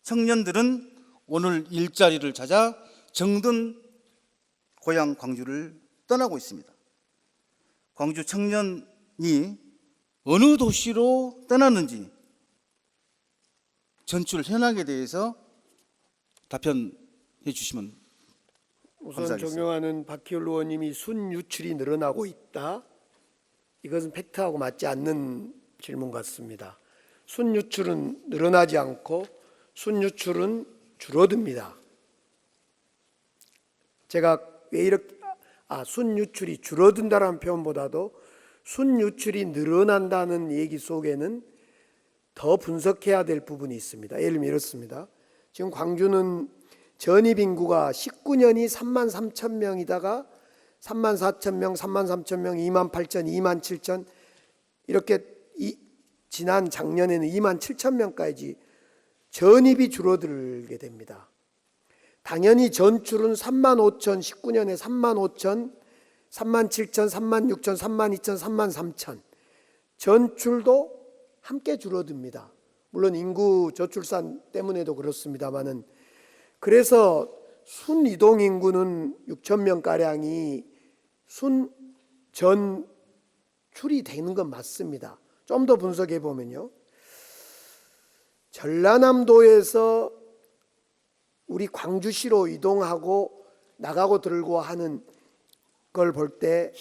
청년들은 오늘 일자리를 찾아 정든 고향 광주를 떠나고 있습니다. 광주 청년이 어느 도시로 떠났는지 전출 현황에 대해서 답변해 주시면 우선 감사하겠습니다. 존경하는 박희율 의원님이 순유출이 늘어나고 있다. 이것은 팩트하고 맞지 않는 질문 같습니다. 순유출은 늘어나지 않고 순유출은 줄어듭니다. 제가 왜 이렇게 순유출이 줄어든다라는 표현보다도 순유출이 늘어난다는 얘기 속에는 더 분석해야 될 부분이 있습니다. 예를 들면 이렇습니다. 지금 광주는 전입 인구가 19년이 33,000명이다가 34,000명, 33,000명, 28,000, 27,000 이렇게 지난 작년에는 27,000명까지 전입이 줄어들게 됩니다. 당연히 전출은 35,000, 19년에 35,000, 37,000, 36,000, 32,000, 33,000 전출도 함께 줄어듭니다. 물론 인구 저출산 때문에도 그렇습니다만은 그래서 순이동 인구는 6,000명가량이 순전출이 되는 건 맞습니다. 좀 더 분석해 보면요. 전라남도에서 우리 광주시로 이동하고 나가고 들고 하는 걸 볼 때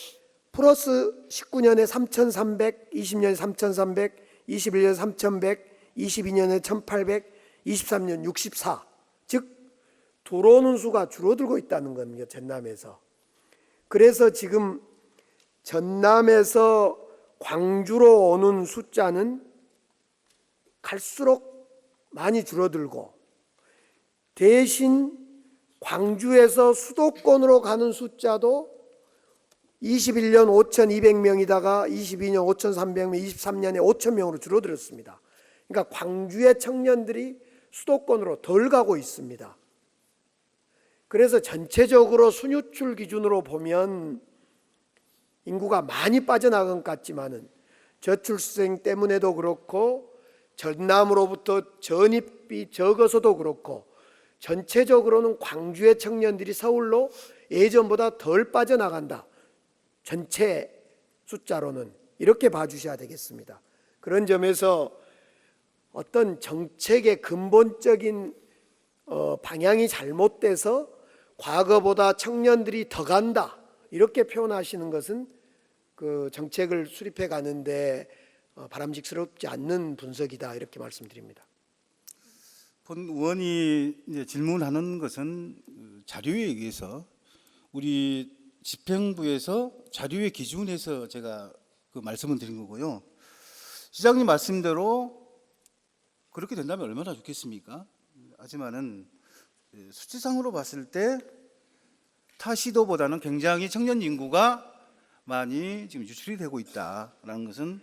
플러스 19년에 3,300, 20년에 3,300, 21년에 3,100, 22년에 1,800, 23년 64. 즉 들어오는 수가 줄어들고 있다는 겁니다. 전남에서. 그래서 지금 전남에서 광주로 오는 숫자는 갈수록 많이 줄어들고 대신 광주에서 수도권으로 가는 숫자도 21년 5,200명이다가 22년 5,300명, 23년에 5,000명으로 줄어들었습니다. 그러니까 광주의 청년들이 수도권으로 덜 가고 있습니다. 그래서 전체적으로 순유출 기준으로 보면 인구가 많이 빠져나간 것 같지만은 저출생 때문에도 그렇고 전남으로부터 전입이 적어서도 그렇고 전체적으로는 광주의 청년들이 서울로 예전보다 덜 빠져나간다. 전체 숫자로는 이렇게 봐주셔야 되겠습니다. 그런 점에서 어떤 정책의 근본적인 방향이 잘못돼서 과거보다 청년들이 더 간다 이렇게 표현하시는 것은 그 정책을 수립해 가는데 바람직스럽지 않는 분석이다 이렇게 말씀드립니다. 본 의원이 이제 질문하는 것은 자료에 의해서 우리 집행부에서 자료의 기준에서 제가 그 말씀을 드린 거고요. 시장님 말씀대로 그렇게 된다면 얼마나 좋겠습니까? 하지만은 수치상으로 봤을 때 타 시도보다는 굉장히 청년 인구가 많이 지금 유출이 되고 있다라는 것은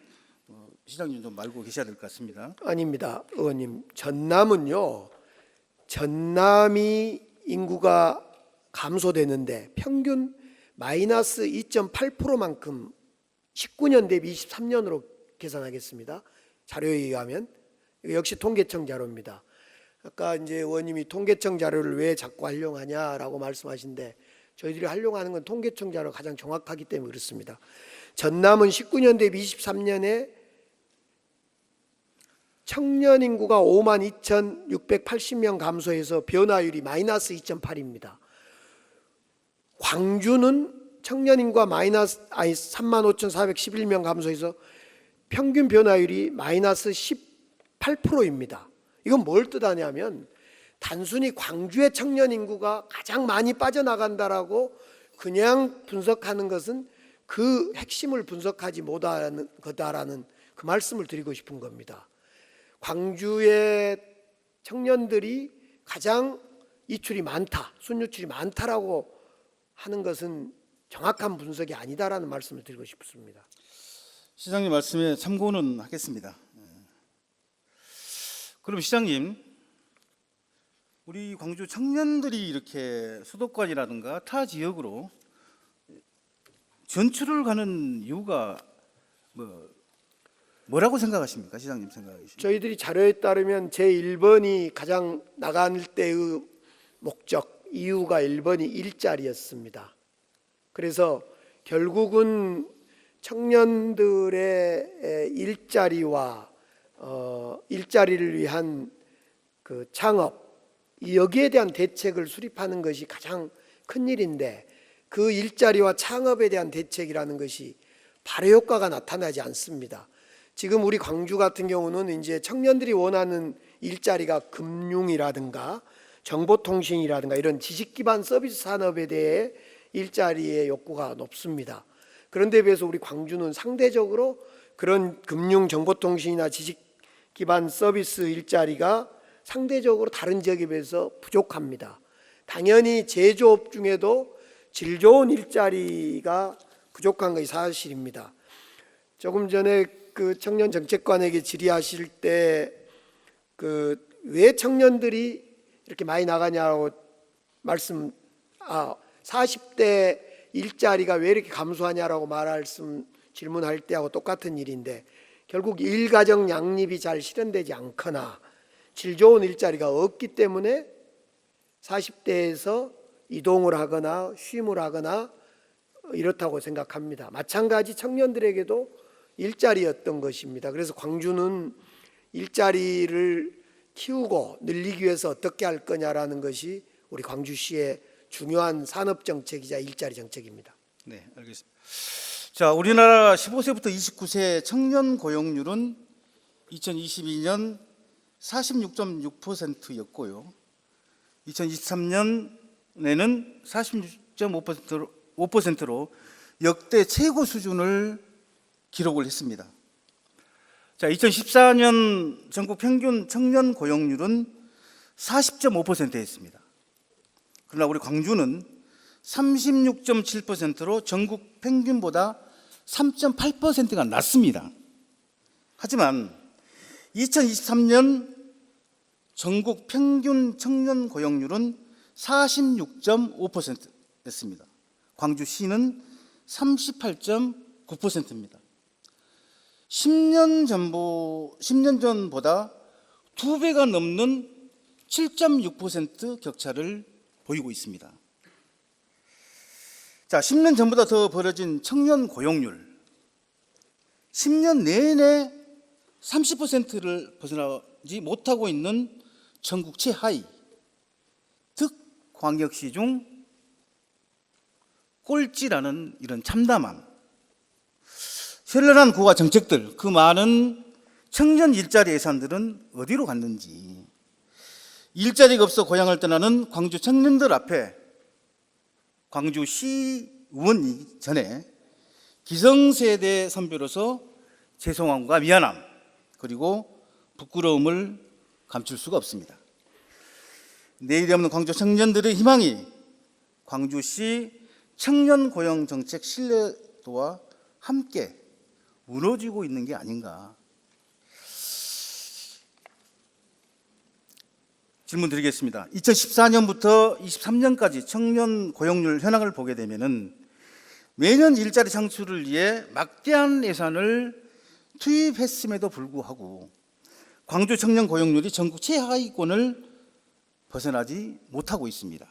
시장님 좀 알고 계셔야 될 것 같습니다. 아닙니다, 의원님. 전남은요, 전남이 인구가 감소되는데 평균 마이너스 2.8%만큼 19년 대비 23년으로 계산하겠습니다. 자료에 의하면. 이거 역시 통계청 자료입니다. 아까 이제 의원님이 통계청 자료를 왜 자꾸 활용하냐라고 말씀하신데 저희들이 활용하는 건 통계청 자료가 가장 정확하기 때문에 그렇습니다. 전남은 19년 대비 23년에 청년 인구가 52,680명 감소해서 변화율이 마이너스 2.8입니다. 광주는 청년 인구가 35,411명 감소해서 평균 변화율이 마이너스 18%입니다. 이건 뭘 뜻하냐면 단순히 광주의 청년 인구가 가장 많이 빠져나간다라고 그냥 분석하는 것은 그 핵심을 분석하지 못하는 거다라는 그 말씀을 드리고 싶은 겁니다. 광주의 청년들이 가장 이출이 많다, 순유출이 많다라고 하는 것은 정확한 분석이 아니다라는 말씀을 드리고 싶습니다. 시장님 말씀에 참고는 하겠습니다. 그럼 시장님, 우리 광주 청년들이 이렇게 수도권이라든가 타 지역으로 전출을 가는 이유가 뭐라고 생각하십니까? 시장님 생각하시면. 저희들이 자료에 따르면 제1번이 가장 나갈 때의 목적, 이유가 1번이 일자리였습니다. 그래서 결국은 청년들의 일자리와 일자리를 위한 그 창업, 여기에 대한 대책을 수립하는 것이 가장 큰 일인데 그 일자리와 창업에 대한 대책이라는 것이 발효 효과가 나타나지 않습니다. 지금 우리 광주 같은 경우는 이제 청년들이 원하는 일자리가 금융이라든가 정보통신이라든가 이런 지식기반 서비스 산업에 대해 일자리의 욕구가 높습니다. 그런데 비해서 우리 광주는 상대적으로 그런 금융 정보통신이나 지식기반 서비스 일자리가 상대적으로 다른 지역에 비해서 부족합니다. 당연히 제조업 중에도 질 좋은 일자리가 부족한 것이 사실입니다. 조금 전에 그 청년 정책관에게 질의하실 때 왜 청년들이 이렇게 많이 나가냐고 40대 일자리가 왜 이렇게 감소하냐라고 질문할 때하고 똑같은 일인데 결국 일가정 양립이 잘 실현되지 않거나 질 좋은 일자리가 없기 때문에 40대에서 이동을 하거나 쉼을 하거나 이렇다고 생각합니다. 마찬가지 청년들에게도 일자리였던 것입니다. 그래서 광주는 일자리를 키우고 늘리기 위해서 어떻게 할 거냐라는 것이 우리 광주시의 중요한 산업 정책이자 일자리 정책입니다. 네, 알겠습니다. 자, 우리나라 15세부터 29세 청년 고용률은 2022년 46.6%였고요. 2023년에는 46.5%로 역대 최고 수준을 기록을 했습니다. 자, 2014년 전국 평균 청년 고용률은 40.5%였습니다. 그러나 우리 광주는 36.7%로 전국 평균보다 3.8%가 낮습니다. 하지만 2023년 전국 평균 청년 고용률은 46.5%였습니다. 광주시는 38.9%입니다. 10년 전보다 2배가 넘는 7.6% 격차를 보이고 있습니다. 자, 10년 전보다 더 벌어진 청년 고용률, 10년 내내 30%를 벗어나지 못하고 있는 전국 최하위, 특광역시 중 꼴찌라는 이런 참담함, 현란한 고가 정책들, 그 많은 청년 일자리 예산들은 어디로 갔는지, 일자리가 없어 고향을 떠나는 광주 청년들 앞에 광주시 의원이 전에 기성세대 선배로서 죄송함과 미안함 그리고 부끄러움을 감출 수가 없습니다. 내일이 없는 광주 청년들의 희망이 광주시 청년 고용 정책 신뢰도와 함께 무너지고 있는 게 아닌가. 질문 드리겠습니다. 2014년부터 23년까지 청년 고용률 현황을 보게 되면은 매년 일자리 창출을 위해 막대한 예산을 투입했음에도 불구하고 광주 청년 고용률이 전국 최하위권을 벗어나지 못하고 있습니다.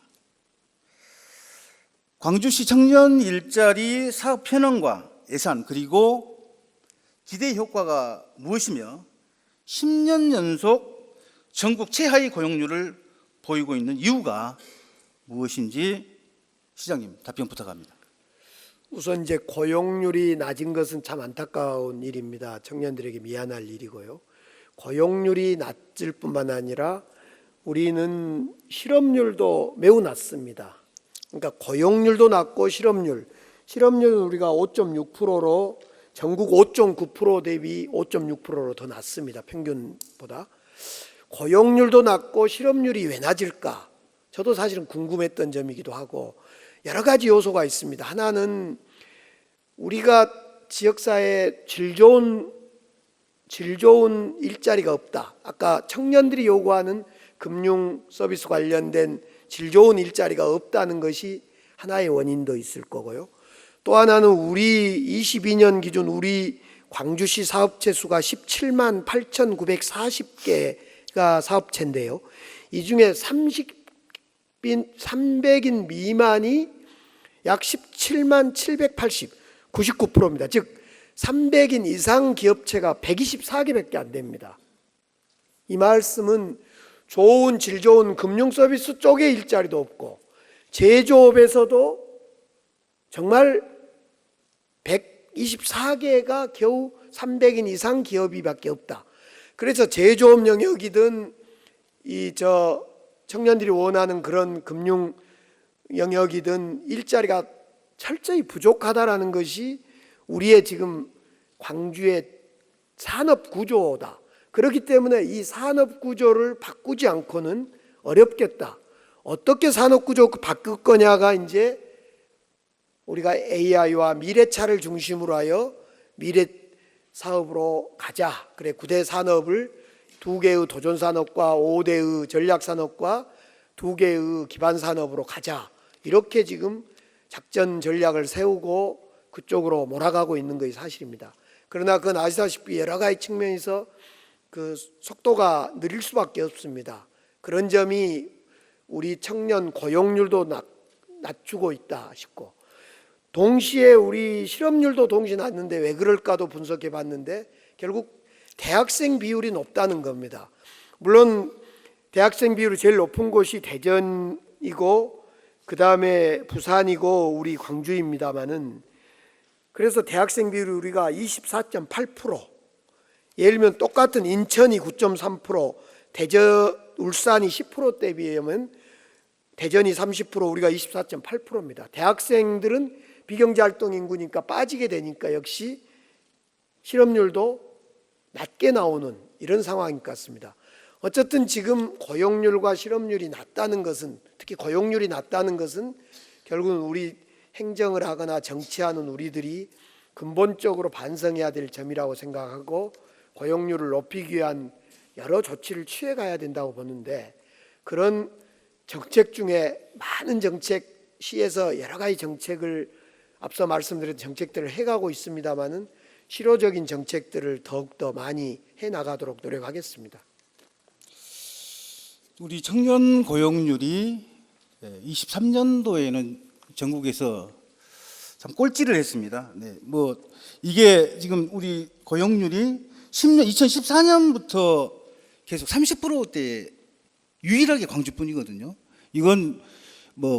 광주시 청년 일자리 사업 편성과 예산 그리고 기대 효과가 무엇이며 10년 연속 전국 최하위 고용률을 보이고 있는 이유가 무엇인지 시장님 답변 부탁합니다. 우선 이제 고용률이 낮은 것은 참 안타까운 일입니다. 청년들에게 미안할 일이고요. 고용률이 낮을 뿐만 아니라 우리는 실업률도 매우 낮습니다. 그러니까 고용률도 낮고 실업률은 우리가 5.6%로 전국 5.9% 대비 5.6%로 더 낮습니다. 평균보다. 고용률도 낮고 실업률이 왜 낮을까? 저도 사실은 궁금했던 점이기도 하고 여러 가지 요소가 있습니다. 하나는 우리가 지역사회에 질 좋은 일자리가 없다. 아까 청년들이 요구하는 금융 서비스 관련된 질 좋은 일자리가 없다는 것이 하나의 원인도 있을 거고요. 또 하나는 우리 22년 기준 우리 광주시 사업체 수가 17만 8,940개가 사업체인데요. 이 중에 300인 미만이 약 17만 780, 99%입니다. 즉 300인 이상 기업체가 124개밖에 안 됩니다. 이 말씀은 질 좋은 금융 서비스 쪽에 일자리도 없고 제조업에서도 정말 124개가 겨우 300인 이상 기업이밖에 없다. 그래서 제조업 영역이든 청년들이 원하는 그런 금융 영역이든 일자리가 철저히 부족하다라는 것이 우리의 지금 광주의 산업 구조다. 그렇기 때문에 이 산업 구조를 바꾸지 않고는 어렵겠다. 어떻게 산업 구조 바꿀 거냐가 이제 우리가 AI와 미래차를 중심으로 하여 미래 사업으로 가자. 그래 9대 산업을 2개의 도전 산업과 5대의 전략 산업과 2개의 기반 산업으로 가자. 이렇게 지금 작전 전략을 세우고 그쪽으로 몰아가고 있는 것이 사실입니다. 그러나 그건 아시다시피 여러 가지 측면에서 그 속도가 느릴 수밖에 없습니다. 그런 점이 우리 청년 고용률도 낮추고 있다 싶고 동시에 우리 실업률도 동시에 낮는데 왜 그럴까도 분석해 봤는데 결국 대학생 비율이 높다는 겁니다. 물론 대학생 비율이 제일 높은 곳이 대전이고 그 다음에 부산이고 우리 광주입니다마는 그래서 대학생 비율이 우리가 24.8%, 예를 들면 똑같은 인천이 9.3%, 울산이 10%대 비하면 대전이 30%, 우리가 24.8%입니다. 대학생들은 비경제활동 인구니까 빠지게 되니까 역시 실업률도 낮게 나오는 이런 상황인 것 같습니다. 어쨌든 지금 고용률과 실업률이 낮다는 것은, 특히 고용률이 낮다는 것은 결국은 우리 행정을 하거나 정치하는 우리들이 근본적으로 반성해야 될 점이라고 생각하고 고용률을 높이기 위한 여러 조치를 취해가야 된다고 보는데 그런 정책 중에 많은 정책 시에서 여러 가지 정책을 앞서 말씀드린 정책들을 해가고 있습니다마는 실효적인 정책들을 더욱더 많이 해나가도록 노력하겠습니다. 우리 청년 고용률이 23년도에는 전국에서 참 꼴찌를 했습니다. 이게 지금 우리 고용률이 2014년부터 계속 30%대 유일하게 광주뿐이거든요. 이건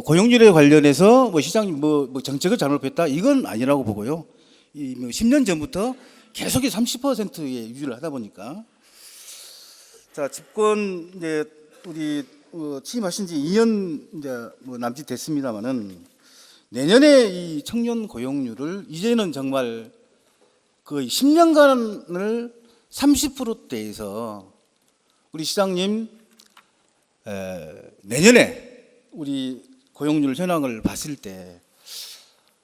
고용률에 관련해서 시장님 정책을 잘못했다 이건 아니라고 보고요. 10년 전부터 계속해서 30%에 유지를 하다 보니까 자 집권 이제 우리 취임하신 지 2년 이제 남짓 됐습니다만은 내년에 이 청년 고용률을 이제는 정말 거의 10년간을 30%대에서 우리 시장님 내년에 우리 고용률 현황을 봤을 때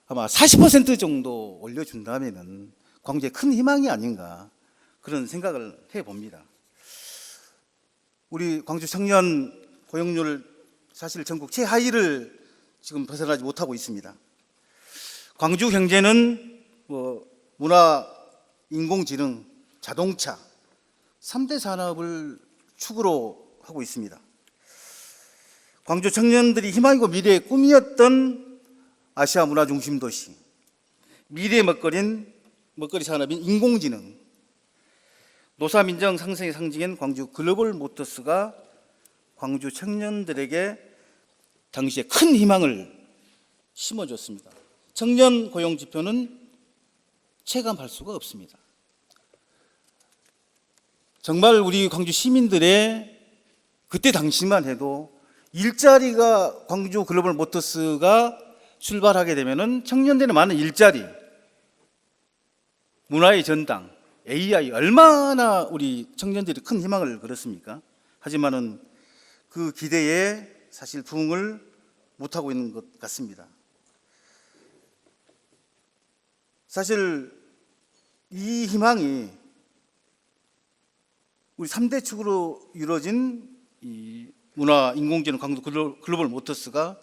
아마 40% 정도 올려준다면은 광주에 큰 희망이 아닌가 그런 생각을 해봅니다. 우리 광주 청년 고용률 사실 전국 최하위를 지금 벗어나지 못하고 있습니다. 광주 경제는 문화, 인공지능, 자동차 3대 산업을 축으로 하고 있습니다. 광주 청년들이 희망이고 미래의 꿈이었던 아시아 문화 중심 도시, 미래의 먹거리 산업인 인공지능, 노사민정 상생의 상징인 광주 글로벌 모터스가 광주 청년들에게 당시에 큰 희망을 심어줬습니다. 청년 고용 지표는 체감할 수가 없습니다. 정말 우리 광주 시민들의 그때 당시만 해도 일자리가 광주 글로벌 모터스가 출발하게 되면은 청년들의 많은 일자리, 문화의 전당, AI 얼마나 우리 청년들이 큰 희망을 걸었습니까? 하지만은 그 기대에 사실 부응을 못하고 있는 것 같습니다. 사실 이 희망이 우리 3대 축으로 이루어진 이 문화, 인공지능, 광주 글로벌 모터스가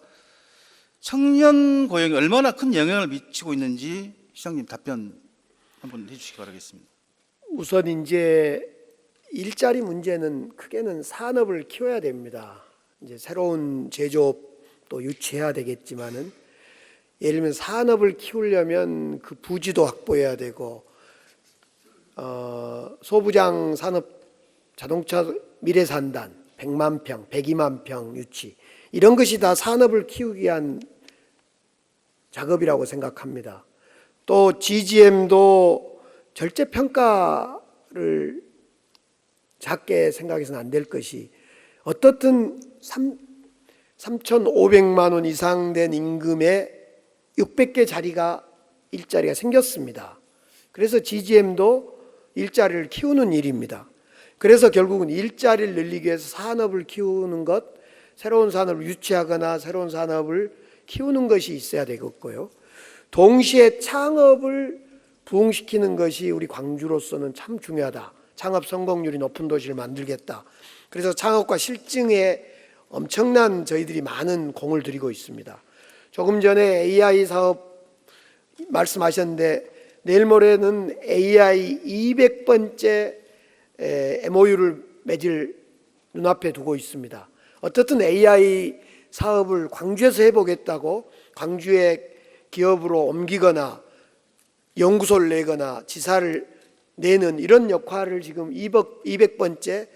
청년 고용에 얼마나 큰 영향을 미치고 있는지 시장님 답변 한번 해주시기 바라겠습니다. 우선 이제 일자리 문제는 크게는 산업을 키워야 됩니다. 이제 새로운 제조업도 유치해야 되겠지만은 예를 들면 산업을 키우려면 그 부지도 확보해야 되고 소부장 산업 자동차 미래산단 100만 평, 102만 평 유치 이런 것이 다 산업을 키우기 위한 작업이라고 생각합니다. 또 GGM도 절제평가를 작게 생각해서는 안 될 것이 어떻든 3,500만 원 이상 된 임금에 600개 자리가 일자리가 생겼습니다. 그래서 GGM도 일자리를 키우는 일입니다. 그래서 결국은 일자리를 늘리기 위해서 산업을 키우는 것, 새로운 산업을 유치하거나 새로운 산업을 키우는 것이 있어야 되겠고요. 동시에 창업을 부흥시키는 것이 우리 광주로서는 참 중요하다. 창업 성공률이 높은 도시를 만들겠다. 그래서 창업과 실증에 엄청난 저희들이 많은 공을 들이고 있습니다. 조금 전에 AI 사업 말씀하셨는데 내일 모레는 AI 200번째 MOU를 맺을 눈앞에 두고 있습니다. 어떻든 AI 사업을 광주에서 해보겠다고 광주의 기업으로 옮기거나 연구소를 내거나 지사를 내는 이런 역할을 지금 200번째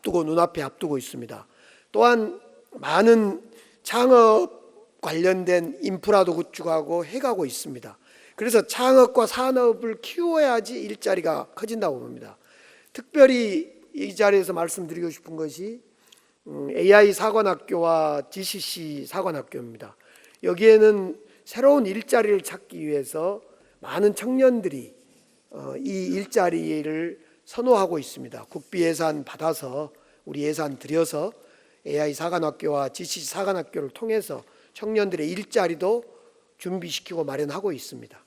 눈앞에 앞두고 있습니다. 또한 많은 창업 관련된 인프라도 구축하고 해가고 있습니다. 그래서 창업과 산업을 키워야지 일자리가 커진다고 봅니다. 특별히 이 자리에서 말씀드리고 싶은 것이 AI 사관학교와 GCC 사관학교입니다. 여기에는 새로운 일자리를 찾기 위해서 많은 청년들이 이 일자리를 선호하고 있습니다. 국비 예산 받아서 우리 예산 들여서 AI 사관학교와 GCC 사관학교를 통해서 청년들의 일자리도 준비시키고 마련하고 있습니다.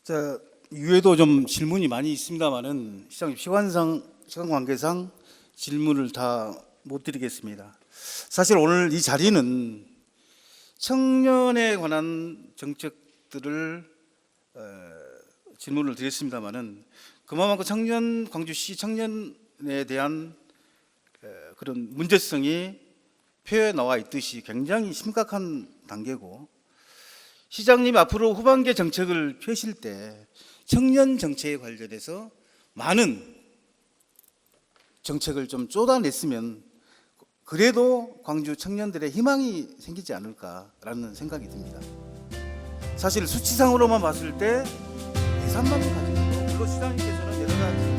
자, 이외에도 좀 질문이 많이 있습니다만은 시장님 시간 관계상 질문을 다 못 드리겠습니다. 사실 오늘 이 자리는 청년에 관한 정책들을 질문을 드렸습니다만은 그만큼 광주시 청년에 대한 그런 문제성이 표에 나와 있듯이 굉장히 심각한 단계고 시장님 앞으로 후반기 정책을 펴실 때 청년 정책에 관련해서 많은 정책을 좀 쏟아냈으면 그래도 광주 청년들의 희망이 생기지 않을까라는 생각이 듭니다. 사실 수치상으로만 봤을 때 예산만 가지고 물론 시장님께서는 여러 가지